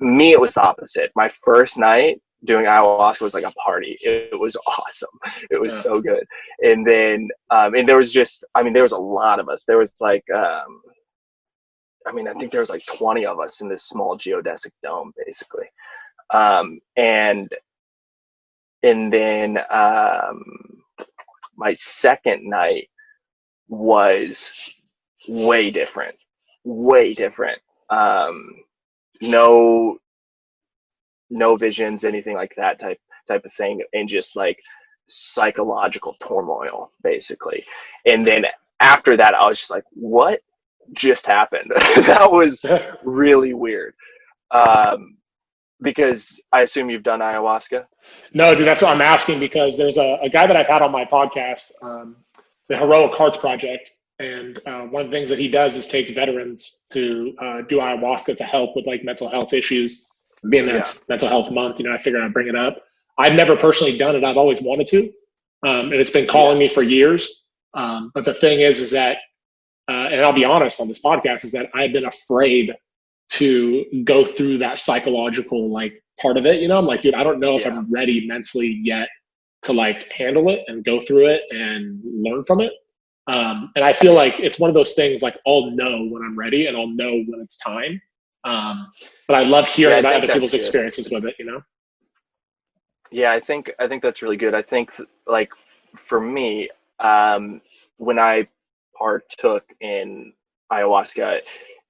Me, it was the opposite. My first night doing ayahuasca was like a party. It was awesome. It was so good. And then and there was there was a lot of us. There was like I think there was like 20 of us in this small geodesic dome, basically. And then my second night was way different. No visions, anything like that type of thing, and just like psychological turmoil, basically. And then after that, I was just like, what just happened? That was really weird. Because I assume you've done ayahuasca? No, dude, that's what I'm asking, because there's a guy that I've had on my podcast, the Heroic Hearts Project. And one of the things that he does is takes veterans to do ayahuasca to help with like mental health issues. Being that it's Mental Health Month, I figured I'd bring it up. I've never personally done it. I've always wanted to. And it's been calling me for years. But the thing is that, and I'll be honest on this podcast, is that I've been afraid to go through that psychological like part of it. I'm like, dude, I don't know if I'm ready mentally yet to like handle it and go through it and learn from it. And I feel like it's one of those things, like I'll know when I'm ready and I'll know when it's time. But I love hearing about other people's experiences with it, Yeah, I think that's really good. I think like for me, when I partook in ayahuasca,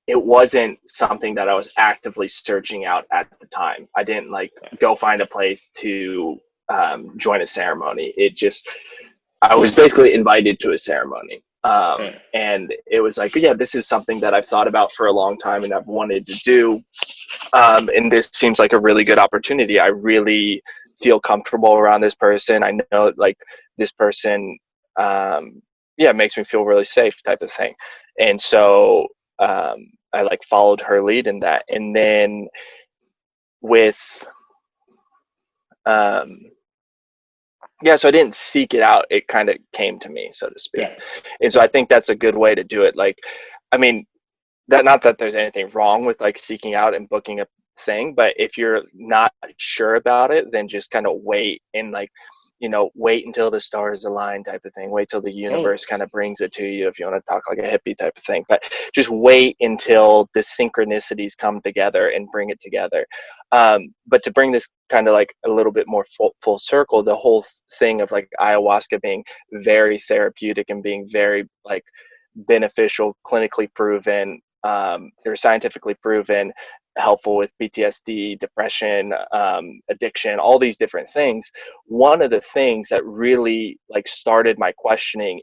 it wasn't something that I was actively searching out at the time. I didn't like go find a place to join a ceremony. I was basically invited to a ceremony. And it was like, yeah, this is something that I've thought about for a long time and I've wanted to do. And this seems like a really good opportunity. I really feel comfortable around this person. I know like this person, makes me feel really safe type of thing. And so I like followed her lead in that. And then with, so I didn't seek it out. It kind of came to me, so to speak. Yeah. And so I think that's a good way to do it. Like, not that there's anything wrong with like seeking out and booking a thing, but if you're not sure about it, then just kind of wait and like wait until the stars align type of thing. Wait till the universe kind of brings it to you, if you want to talk like a hippie type of thing. But just wait until the synchronicities come together and bring it together. But to bring this kind of like a little bit more full circle, the whole thing of like ayahuasca being very therapeutic and being very like beneficial, clinically proven, or scientifically proven, helpful with PTSD, depression, addiction, all these different things. One of the things that really like started my questioning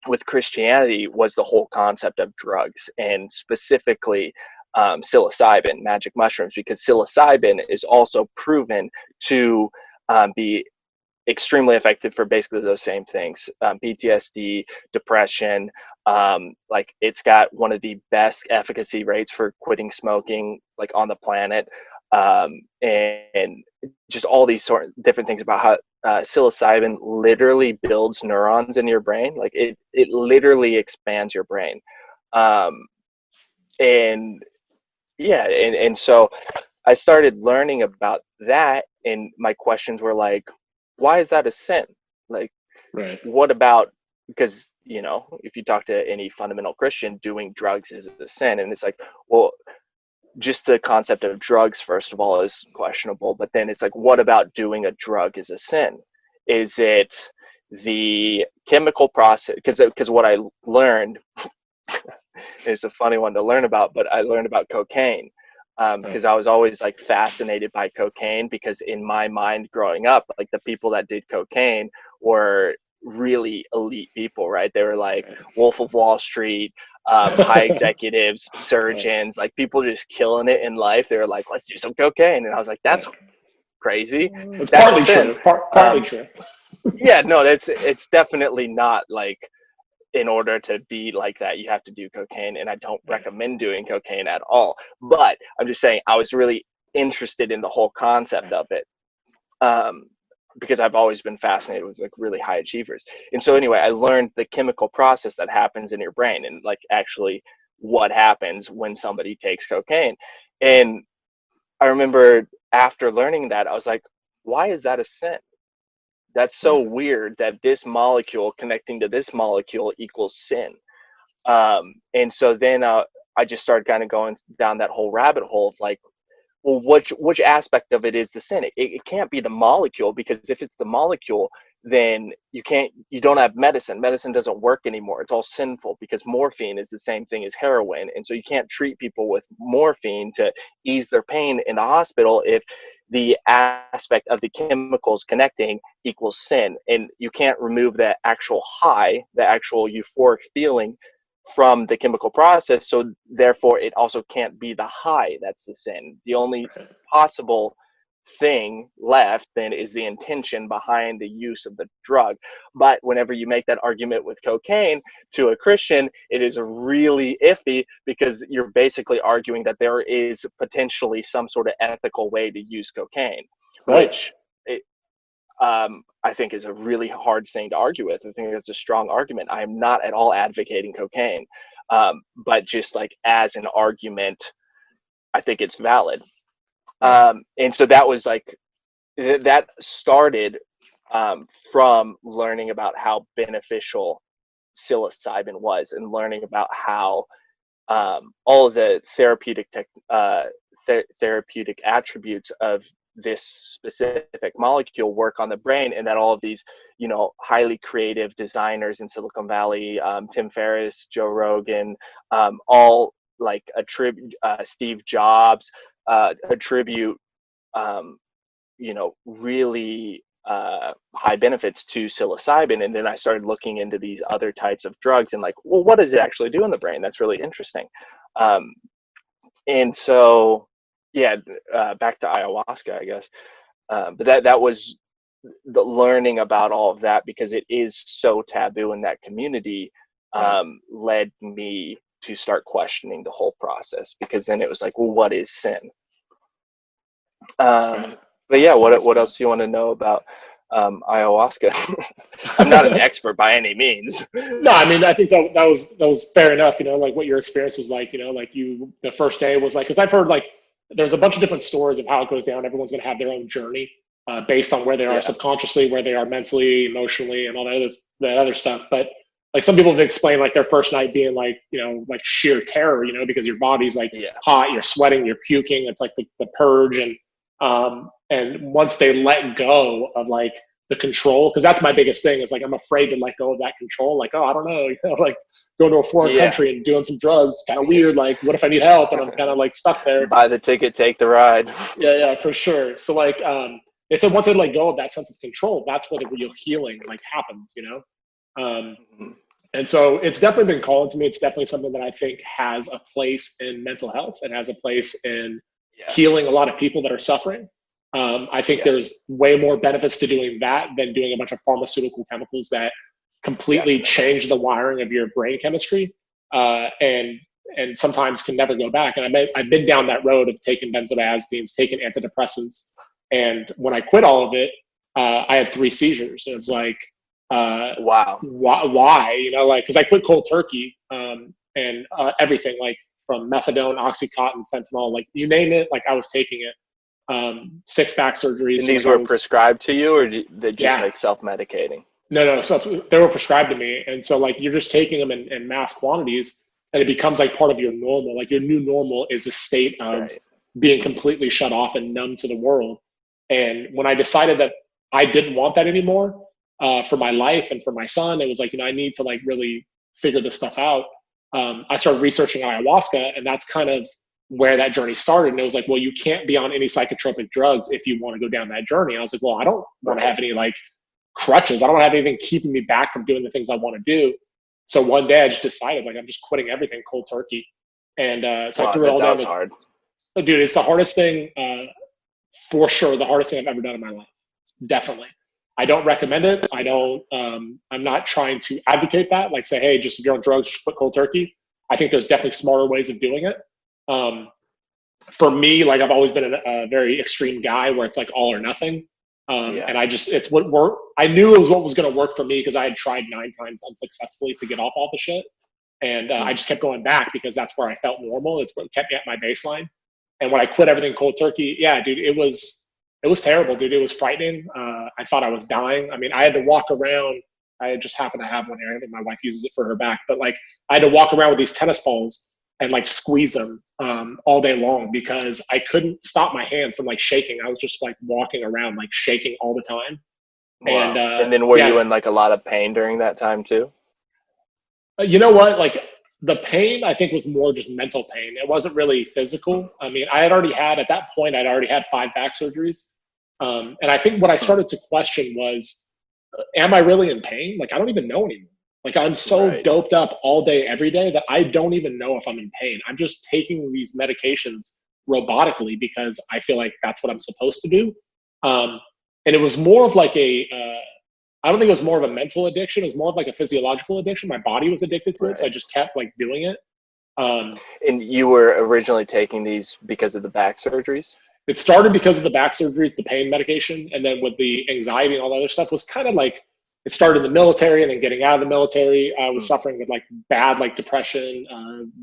with Christianity was the whole concept of drugs, and specifically psilocybin, magic mushrooms, because psilocybin is also proven to be extremely effective for basically those same things, PTSD, depression. Like it's got one of the best efficacy rates for quitting smoking like on the planet, and just all these sort of different things about how psilocybin literally builds neurons in your brain. Like it literally expands your brain, and yeah, and so I started learning about that, and my questions were like, why is that a sin? Like, Right. what about, because, if you talk to any fundamental Christian, doing drugs is a sin. And it's like, well, just the concept of drugs, first of all, is questionable. But then it's like, what about doing a drug is a sin? Is it the chemical process? Because what I learned, it's a funny one to learn about, but I learned about cocaine. Because I was always like fascinated by cocaine, because in my mind growing up, like the people that did cocaine were really elite people, right? They were like Wolf of Wall Street, high executives, surgeons, like people just killing it in life. They were like, let's do some cocaine. And I was like, that's crazy. It's That's partly true. Partly true. Yeah, no, it's definitely not like, in order to be like that, you have to do cocaine, and I don't recommend doing cocaine at all. But I'm just saying, I was really interested in the whole concept of it, because I've always been fascinated with like really high achievers. And so anyway, I learned the chemical process that happens in your brain, and like actually what happens when somebody takes cocaine. And I remember after learning that, I was like, why is that a sin? That's so weird that this molecule connecting to this molecule equals sin. And so then I just started kind of going down that whole rabbit hole of like, well, which aspect of it is the sin? It can't be the molecule, because if it's the molecule, then you don't have medicine. Medicine doesn't work anymore. It's all sinful, because morphine is the same thing as heroin. And so you can't treat people with morphine to ease their pain in the hospital if the aspect of the chemicals connecting equals sin. And you can't remove the actual high, the actual euphoric feeling from the chemical process. So therefore it also can't be the high that's the sin. The only possible thing left then is the intention behind the use of the drug. But whenever you make that argument with cocaine to a Christian, it is really iffy, because you're basically arguing that there is potentially some sort of ethical way to use cocaine, which I think is a really hard thing to argue with. I think it's a strong argument. I am not at all advocating cocaine, but just like as an argument, I think it's valid. And so that was like, that started from learning about how beneficial psilocybin was, and learning about how all of the therapeutic therapeutic attributes of this specific molecule work on the brain, and that all of these, highly creative designers in Silicon Valley, Tim Ferriss, Joe Rogan, all like attribute Steve Jobs, attribute really high benefits to psilocybin. And then I started looking into these other types of drugs, and like, well, what does it actually do in the brain? That's really interesting. And so back to ayahuasca, I guess. But that was the learning about all of that, because it is so taboo in that community, led me to start questioning the whole process, because then it was like, well, what is sin? But yeah, what else do you want to know about ayahuasca? I'm not an expert by any means. No, I mean, I think that was fair enough. Like what your experience was like. Like the first day was like, because I've heard like there's a bunch of different stories of how it goes down. Everyone's gonna have their own journey based on where they are subconsciously, where they are mentally, emotionally, and all that other stuff. But like some people have explained like their first night being like, like sheer terror, because your body's like hot, you're sweating, you're puking. It's like the purge. And once they let go of like the control, because that's my biggest thing is like, I'm afraid to let go of that control. Like, oh, I don't know, like going to a foreign country and doing some drugs, kind of weird. Like, what if I need help? And I'm kind of like stuck there. Buy the ticket, take the ride. Yeah, for sure. So like, they said once I let go of that sense of control, that's where the real healing like happens, And so it's definitely been called to me. It's definitely something that I think has a place in mental health and has a place in healing a lot of people that are suffering. I think there's way more benefits to doing that than doing a bunch of pharmaceutical chemicals that completely change the wiring of your brain chemistry, and sometimes can never go back. And I've been down that road of taking benzodiazepines, taking antidepressants, and when I quit all of it, I had 3 seizures. And it's like, wow, why? Like, because I quit cold turkey, and everything, like from methadone, oxycontin, fentanyl, like you name it, like I was taking it. 6 back surgeries. And these were prescribed to you, or they just like self-medicating? No. So they were prescribed to me, and so like you're just taking them in mass quantities, and it becomes like part of your normal. Like your new normal is a state of being completely shut off and numb to the world. And when I decided that I didn't want that anymore, for my life and for my son, it was like, I need to like really figure this stuff out. I started researching ayahuasca, and that's kind of where that journey started. And it was like, well, you can't be on any psychotropic drugs if you want to go down that journey. I was like, well, I don't want to have any like crutches. I don't have anything keeping me back from doing the things I want to do. So one day I just decided like, I'm just quitting everything cold turkey. And so I threw it all down. Hard. Dude, it's the hardest thing, for sure. The hardest thing I've ever done in my life. Definitely. I don't recommend it. I'm not trying to advocate that. Like say, hey, just if you're on drugs, just quit cold turkey. I think there's definitely smarter ways of doing it. For me, like I've always been a very extreme guy where it's like all or nothing. And it's what worked. I knew it was what was going to work for me because I had tried 9 times unsuccessfully to get off all the shit. And I just kept going back because that's where I felt normal. It's what kept me at my baseline. And when I quit everything cold turkey, dude, it was terrible, dude. It was frightening. I thought I was dying. I mean, I had to walk around. I just happened to have one here. I think my wife uses it for her back, but like I had to walk around with these tennis balls and like squeeze them all day long because I couldn't stop my hands from like shaking. I was just like walking around like shaking all the time. Wow. And then were you in like a lot of pain during that time too? You know what? Like the pain I think was more just mental pain. It wasn't really physical. I mean, at that point, I'd already had 5 back surgeries. And I think what I started to question was, am I really in pain? Like, I don't even know anymore. Like I'm so doped up all day, every day that I don't even know if I'm in pain. I'm just taking these medications robotically because I feel like that's what I'm supposed to do. And it was more of like I don't think it was more of a mental addiction. It was more of like a physiological addiction. My body was addicted to it. So I just kept like doing it. And you were originally taking these because of the back surgeries? It started because of the back surgeries, the pain medication. And then with the anxiety and all that other stuff was kind of like, it started in the military and then getting out of the military. I was suffering with like bad, like depression,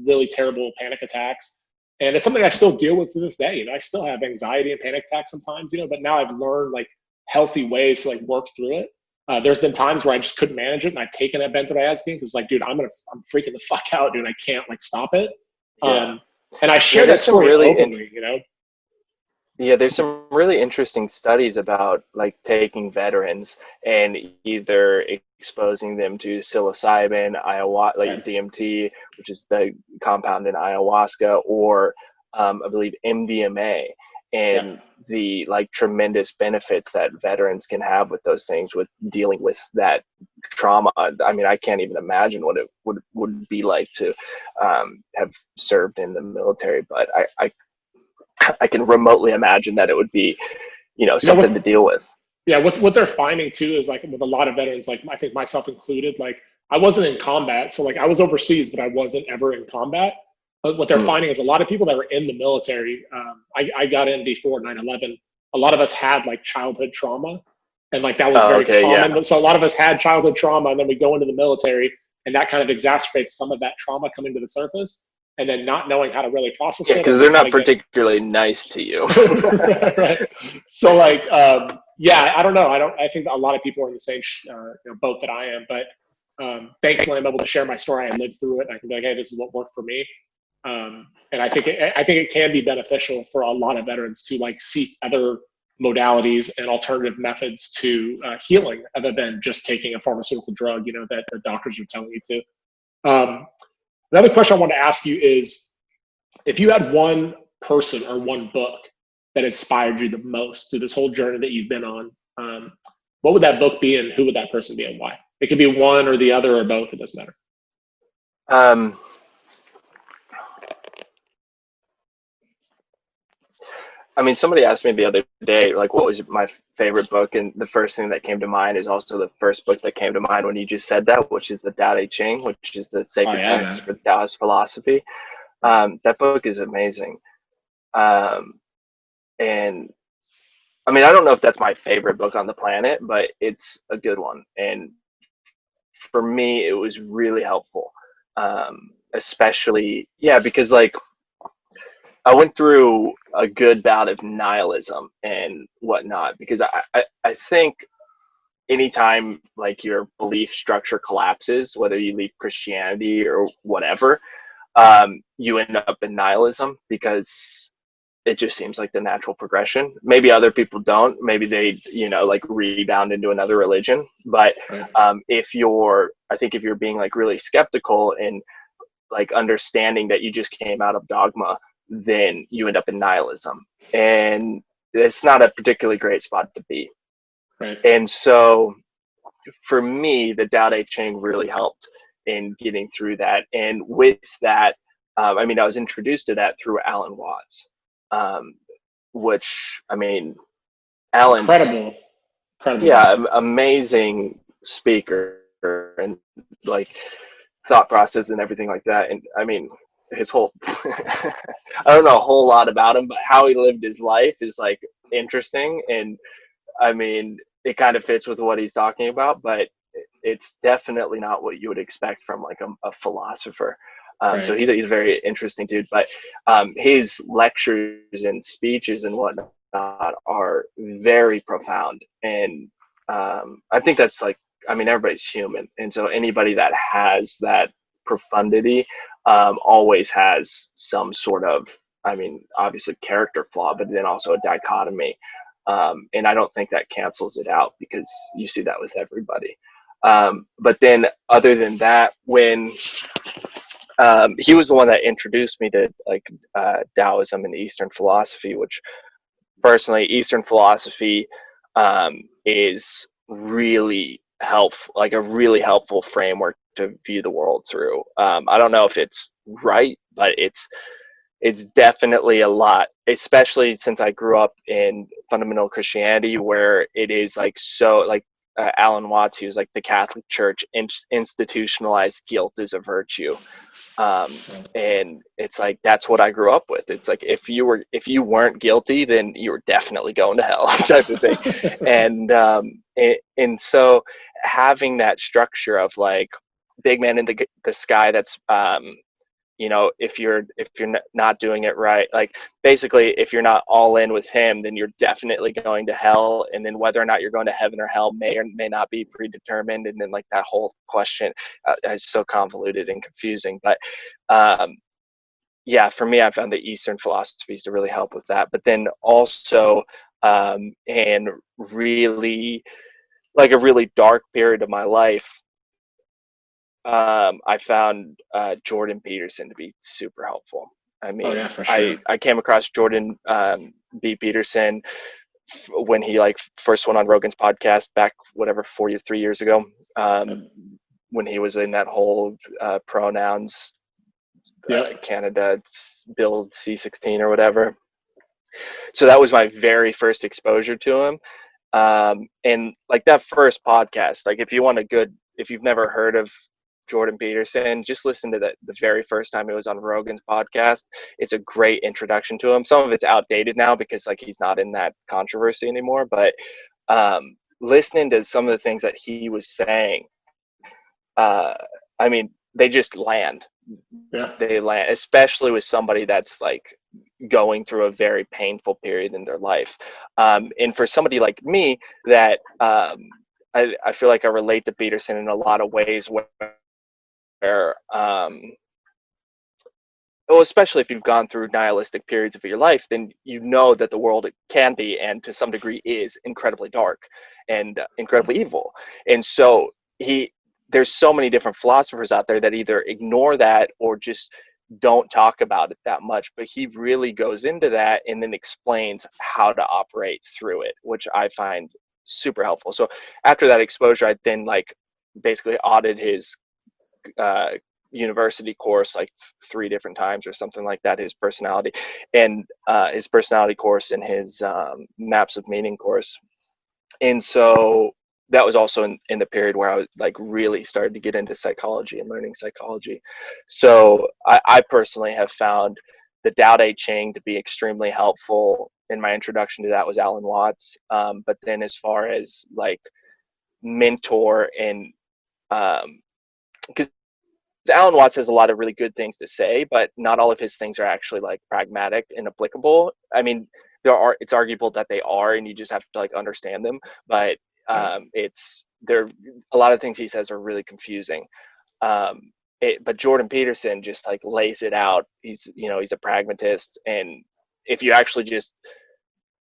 really terrible panic attacks. And it's something I still deal with to this day. I still have anxiety and panic attacks sometimes, but now I've learned like healthy ways to like work through it. There's been times where I just couldn't manage it and I've taken a benzodiazepine because like, dude, I'm freaking the fuck out, dude. I can't like stop it. And I share that story really openly, Yeah, there's some really interesting studies about like taking veterans and either exposing them to psilocybin, ayahuasca, like DMT, which is the compound in ayahuasca, or I believe MDMA, and the like tremendous benefits that veterans can have with those things, with dealing with that trauma. I mean, I can't even imagine what it would be like to have served in the military, but I can remotely imagine that it would be, something to deal with. Yeah, what they're finding too is like with a lot of veterans, like I think myself included, like I wasn't in combat, so like I was overseas, but I wasn't ever in combat. But what they're finding is a lot of people that were in the military, I got in before 9/11. A lot of us had like childhood trauma, and like that was very common. Yeah. So a lot of us had childhood trauma, and then we go into the military, and that kind of exacerbates some of that trauma coming to the surface. And then not knowing how to really process it. Because they're not particularly nice to you. Right. So like, Yeah, I don't know. I think a lot of people are in the same boat that I am, but thankfully I'm able to share my story. I lived through it. And I can be like, hey, this is what worked for me. And I think it can be beneficial for a lot of veterans to like seek other modalities and alternative methods to healing other than just taking a pharmaceutical drug, that the doctors are telling you to. Another question I want to ask you is, if you had one person or one book that inspired you the most through this whole journey that you've been on, what would that book be, and who would that person be, and why? It could be one or the other or both. It doesn't matter. I mean, somebody asked me the other day, like, what was my favorite book? And the first thing that came to mind is also the first book that came to mind when you just said that, which is the Tao Te Ching, which is the sacred text for Taoist philosophy. That book is amazing. And I mean, I don't know if that's my favorite book on the planet, but it's a good one. And for me, it was really helpful. Especially, because like I went through a good bout of nihilism and whatnot, because I think anytime like your belief structure collapses, whether you leave Christianity or whatever, you end up in nihilism, because it just seems like the natural progression. Maybe other people don't. Maybe they, like rebound into another religion. But if you're being like really skeptical and like understanding that you just came out of dogma, then you end up in nihilism. And it's not a particularly great spot to be. Right. And so for me, the Tao Te Ching really helped in getting through that. And with that, I was introduced to that through Alan Watts. Which, I mean, Alan's incredible. Amazing speaker and like thought process and everything like that. And I mean, his whole I don't know a whole lot about him, but how he lived his life is like interesting. And I mean, it kind of fits with what he's talking about, but it's definitely not what you would expect from like a philosopher. So he's a very interesting dude, but his lectures and speeches and whatnot are very profound. And I think that's like, everybody's human. And so anybody that has that profundity always has some sort of, obviously character flaw, but then also a dichotomy. And I don't think that cancels it out, because you see that with everybody. But then other than that, when he was the one that introduced me to like Taoism and Eastern philosophy, which personally, Eastern philosophy is really helpful, like a really helpful framework to view the world through. I don't know if it's right, but it's definitely a lot, especially since I grew up in fundamental Christianity, where it is like so like Alan Watts, who's like the Catholic Church institutionalized guilt as a virtue. And it's like, that's what I grew up with. It's like, if you weren't guilty, then you were definitely going to hell type of thing. And so having that structure of like big man in the sky, that's, if you're not doing it right, like basically if you're not all in with him, then you're definitely going to hell. And then whether or not you're going to heaven or hell may or may not be predetermined. And then like that whole question is so convoluted and confusing. But for me, I found the Eastern philosophies to really help with that. But then also, and really like a really dark period of my life, I found Jordan Peterson to be super helpful. For sure. I came across Jordan B. Peterson when he like first went on Rogan's podcast back 3 years ago, when he was in that whole pronouns Canada Bill C-16 or whatever. So that was my very first exposure to him. And like that first podcast, like if you've never heard of Jordan Peterson, just listen to the very first time he was on Rogan's podcast. It's a great introduction to him. Some of it's outdated now because like he's not in that controversy anymore, but listening to some of the things that he was saying, they just land. Yeah. They land, especially with somebody that's like going through a very painful period in their life. And for somebody like me that I feel like I relate to Peterson in a lot of ways where well, especially if you've gone through nihilistic periods of your life, then you know that the world can be, and to some degree is, incredibly dark and incredibly evil. And so there's so many different philosophers out there that either ignore that or just don't talk about it that much. But he really goes into that and then explains how to operate through it, which I find super helpful. So after that exposure, I then basically audited his university course like 3 different times or something like that, his personality course and his maps of meaning course. And so that was also in the period where I was like really started to get into psychology and learning psychology. So I personally have found the Tao Te Ching to be extremely helpful. In my introduction to that was Alan Watts. But then as far as like mentor and because Alan Watts has a lot of really good things to say, but not all of his things are actually like pragmatic and applicable. I mean, it's arguable that they are, and you just have to like understand them. But a lot of things he says are really confusing. But Jordan Peterson just like lays it out. He's a pragmatist, and if you actually just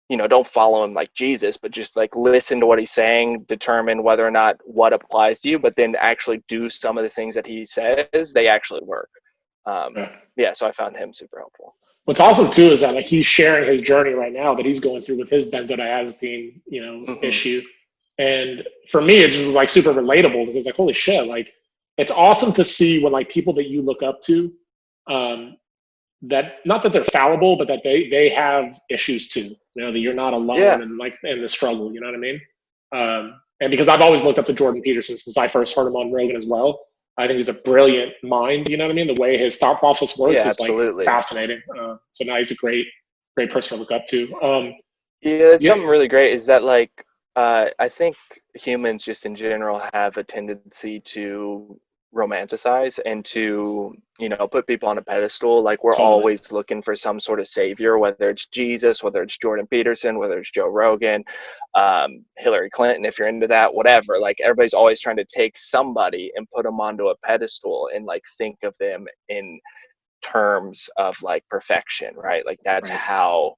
don't follow him like Jesus, but just like listen to what he's saying, determine whether or not what applies to you, but then actually do some of the things that he says, they actually work. So I found him super helpful. What's awesome too is that like he's sharing his journey right now that he's going through with his benzodiazepine, issue. And for me, it just was like super relatable because it's like, holy shit, like it's awesome to see when like people that you look up to, that not that they're fallible, but that they have issues too. That you're not alone in the struggle. You know what I mean? And because I've always looked up to Jordan Peterson since I first heard him on Rogan as well. I think he's a brilliant mind. You know what I mean? The way his thought process works is like fascinating. So now he's a great person to look up to. Something really great is that like I think humans just in general have a tendency to romanticize and to put people on a pedestal. Like we're always looking for some sort of savior, whether it's Jesus, whether it's Jordan Peterson, whether it's Joe Rogan, Hillary Clinton, if you're into that, whatever. Like everybody's always trying to take somebody and put them onto a pedestal and like think of them in terms of like perfection, right? Like that's how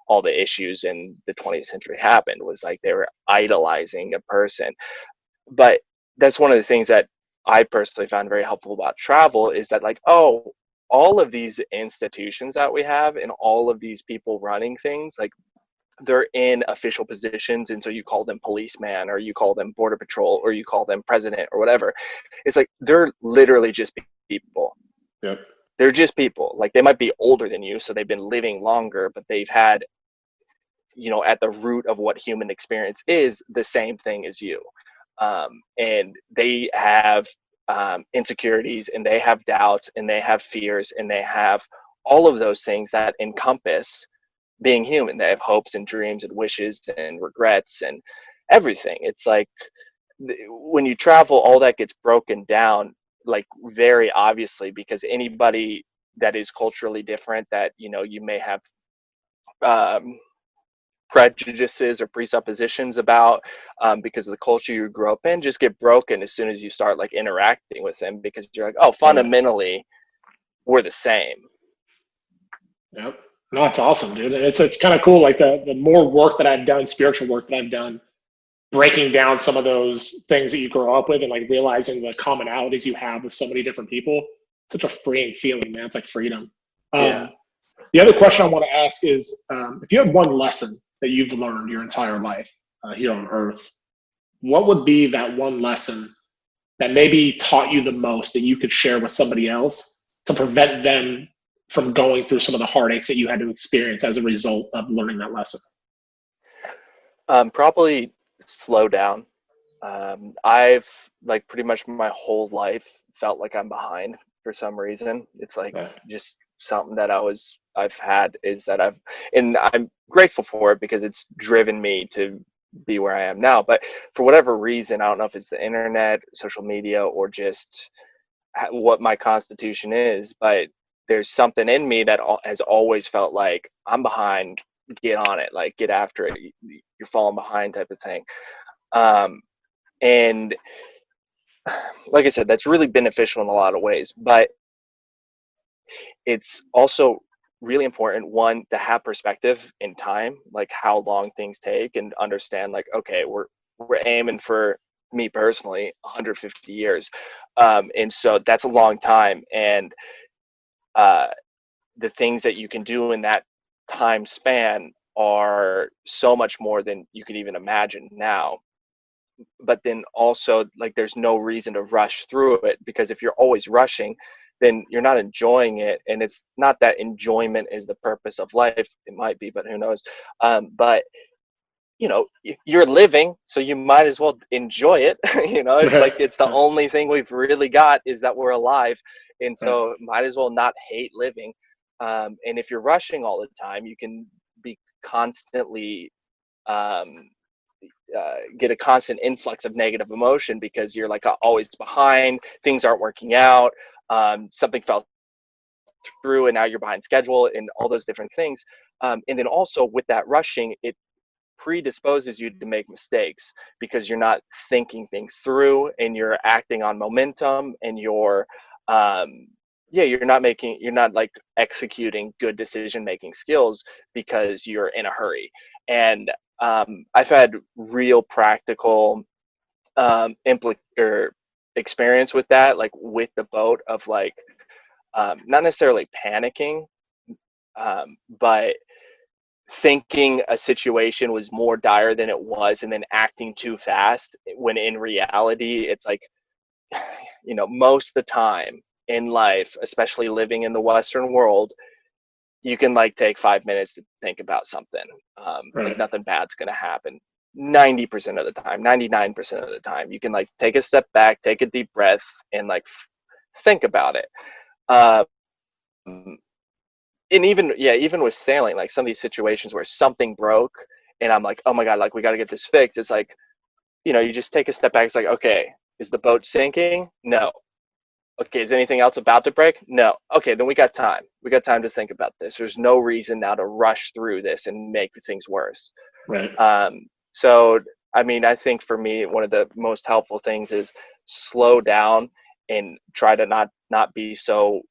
all the issues in the 20th century happened, was like they were idolizing a person. But that's one of the things that I personally found very helpful about travel, is that like, all of these institutions that we have and all of these people running things, like they're in official positions, and so you call them policeman or you call them border patrol or you call them president or whatever. It's like they're literally just people. Yep. They're just people. Like they might be older than you, so they've been living longer, but they've had at the root of what human experience is the same thing as you. And they have insecurities, and they have doubts, and they have fears, and they have all of those things that encompass being human. They have hopes and dreams and wishes and regrets and everything. It's like when you travel, all that gets broken down like very obviously, because anybody that is culturally different, that you may have prejudices or presuppositions about because of the culture you grew up in, just get broken as soon as you start like interacting with them, because you're like, oh, fundamentally we're the same. Yep. No, that's awesome, dude. And it's kind of cool. Like the more work that I've done, spiritual work that I've done, breaking down some of those things that you grow up with and like realizing the commonalities you have with so many different people. Such a freeing feeling, man. It's like freedom. The other question I want to ask is, if you had one lesson that you've learned your entire life here on Earth, what would be that one lesson that maybe taught you the most that you could share with somebody else to prevent them from going through some of the heartaches that you had to experience as a result of learning that lesson? Probably slow down. I've like pretty much my whole life felt like I'm behind for some reason. It's like just something that I've had, is that and I'm grateful for it because it's driven me to be where I am now. But for whatever reason, I don't know if it's the internet, social media, or just what my constitution is, but there's something in me that has always felt like I'm behind, get on it, like get after it. You're falling behind type of thing. And like I said, that's really beneficial in a lot of ways, but it's also really important, one, to have perspective in time, like how long things take, and understand like, okay, we're aiming for, me personally, 150 years. And so that's a long time. And the things that you can do in that time span are so much more than you could even imagine now. But then also, like, there's no reason to rush through it, because if you're always rushing, then you're not enjoying it. And it's not that enjoyment is the purpose of life. It might be, but who knows. But you're living, so you might as well enjoy it. It's like, it's the only thing we've really got, is that we're alive. And so might as well not hate living. And if you're rushing all the time, you can be constantly get a constant influx of negative emotion, because you're like always behind, things aren't working out, something fell through and now you're behind schedule, and all those different things. And then also with that rushing, it predisposes you to make mistakes, because you're not thinking things through, and you're acting on momentum, and you're you're not like executing good decision making skills, because you're in a hurry. And I've had real practical experience with that, like with the boat, of like not necessarily panicking, but thinking a situation was more dire than it was, and then acting too fast, when in reality it's like, most of the time in life, especially living in the Western world, you can like take 5 minutes to think about something. Like nothing bad's going to happen 90% of the time, 99% of the time. You can like take a step back, take a deep breath, and like think about it. And even with sailing, like some of these situations where something broke and I'm like, oh my God, like we got to get this fixed. It's like, you just take a step back. It's like, okay, is the boat sinking? No. Okay, is anything else about to break? No. Okay, then we got time. We got time to think about this. There's no reason now to rush through this and make things worse. Right. So, I mean, I think for me, one of the most helpful things is slow down and try to not be so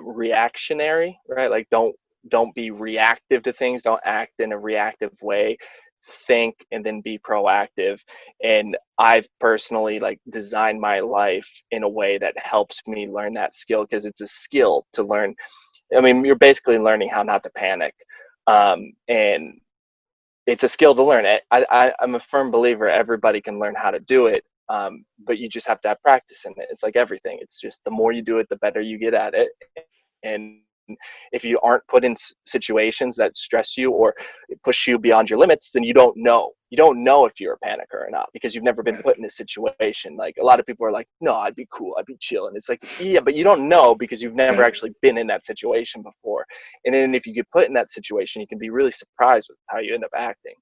reactionary, right? Like don't be reactive to things. Don't act in a reactive way. Think and then be proactive. And I've personally like designed my life in a way that helps me learn that skill, because it's a skill to learn. I mean, you're basically learning how not to panic, and it's a skill to learn. I'm a firm believer everybody can learn how to do it, but you just have to have practice in it. It's like everything. It's just the more you do it, the better you get at it. And if you aren't put in situations that stress you or push you beyond your limits, then you don't know. You don't know if you're a panicker or not, because you've never been put in a situation. Like a lot of people are like, no, I'd be cool, I'd be chill. And it's like, yeah, but you don't know, because you've never actually been in that situation before. And then if you get put in that situation, you can be really surprised with how you end up acting.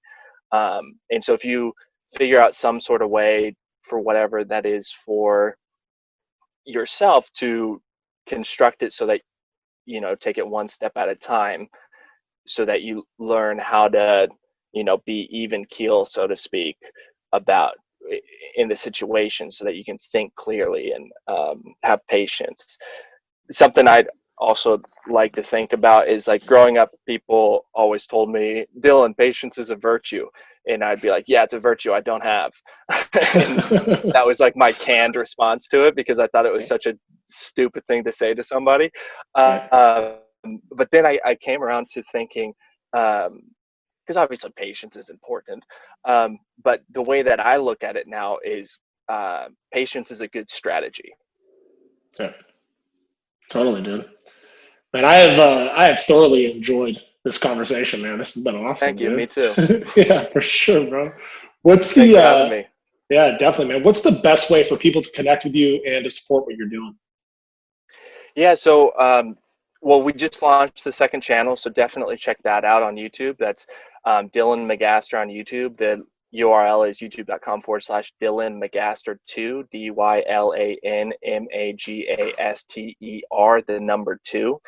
And so if you figure out some sort of way, for whatever that is, for yourself to construct it so that take it one step at a time, so that you learn how to be even keel, so to speak, about in the situation, so that you can think clearly and have patience. Something I'd also like to think about is, like, growing up, people always told me, Dylan, patience is a virtue. And I'd be like, yeah, it's a virtue I don't have. And that was like my canned response to it, because I thought it was such a stupid thing to say to somebody. But then I came around to thinking, because obviously patience is important. But the way that I look at it now is patience is a good strategy. Yeah, totally, dude. Man, I have thoroughly enjoyed this conversation, man. This has been awesome. Thank you. Dude. Me too. Yeah, for sure, bro. What's Thanks for having me. Yeah, definitely, man. What's the best way for people to connect with you and to support what you're doing? Yeah, so well, we just launched the second channel, so definitely check that out on YouTube. That's Dylan Magaster on YouTube. The URL is youtube.com/Dylan Magaster 2, DYLANMAGASTER, the number 2.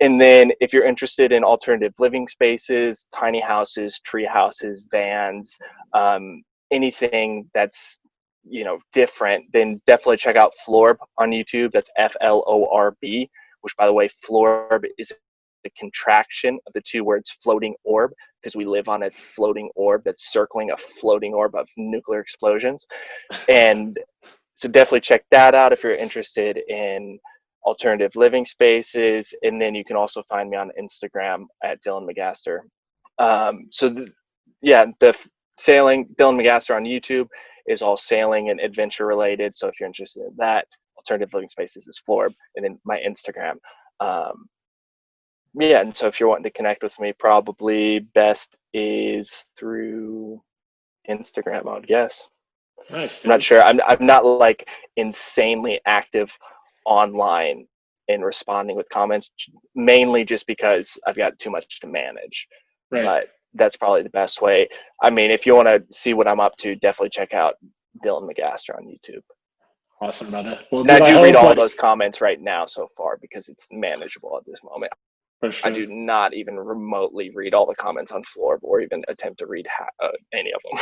And then if you're interested in alternative living spaces, tiny houses, tree houses, vans, anything that's, different, then definitely check out Florb on YouTube. That's FLORB, which, by the way, Florb is the contraction of the 2 words floating orb, because we live on a floating orb that's circling a floating orb of nuclear explosions. And so definitely check that out if you're interested in alternative living spaces. And then you can also find me on Instagram at Dylan Magaster. The sailing, Dylan Magaster on YouTube, is all sailing and adventure related. So if you're interested in that, alternative living spaces is Florb, and then my Instagram. And so if you're wanting to connect with me, probably best is through Instagram, I would guess. Nice. I'm not sure. I'm not like insanely active online in responding with comments, mainly just because I've got too much to manage. Right. But that's probably the best way. I mean, if you want to see what I'm up to, definitely check out Dylan Magaster on YouTube. Awesome, brother. Well, and I do read all of those comments right now so far because it's manageable at this moment. For sure. I do not even remotely read all the comments on Florb or even attempt to read any of them.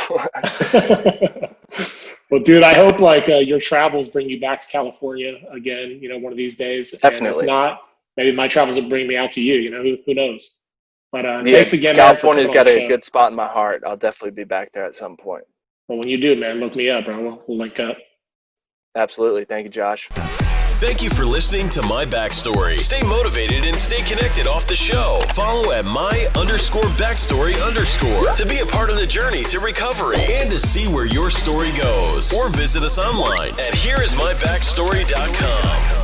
Well, dude, I hope your travels bring you back to California again, one of these days. Definitely. And if not, maybe my travels will bring me out to you, who knows. But thanks again, California's got a good spot in my heart. I'll definitely be back there at some point. Well, when you do, man, look me up, bro. We'll link up. Absolutely. Thank you, Josh. Thank you for listening to My Backstory. Stay motivated and stay connected off the show. Follow at my_backstory_ to be a part of the journey to recovery and to see where your story goes. Or visit us online at hereismybackstory.com.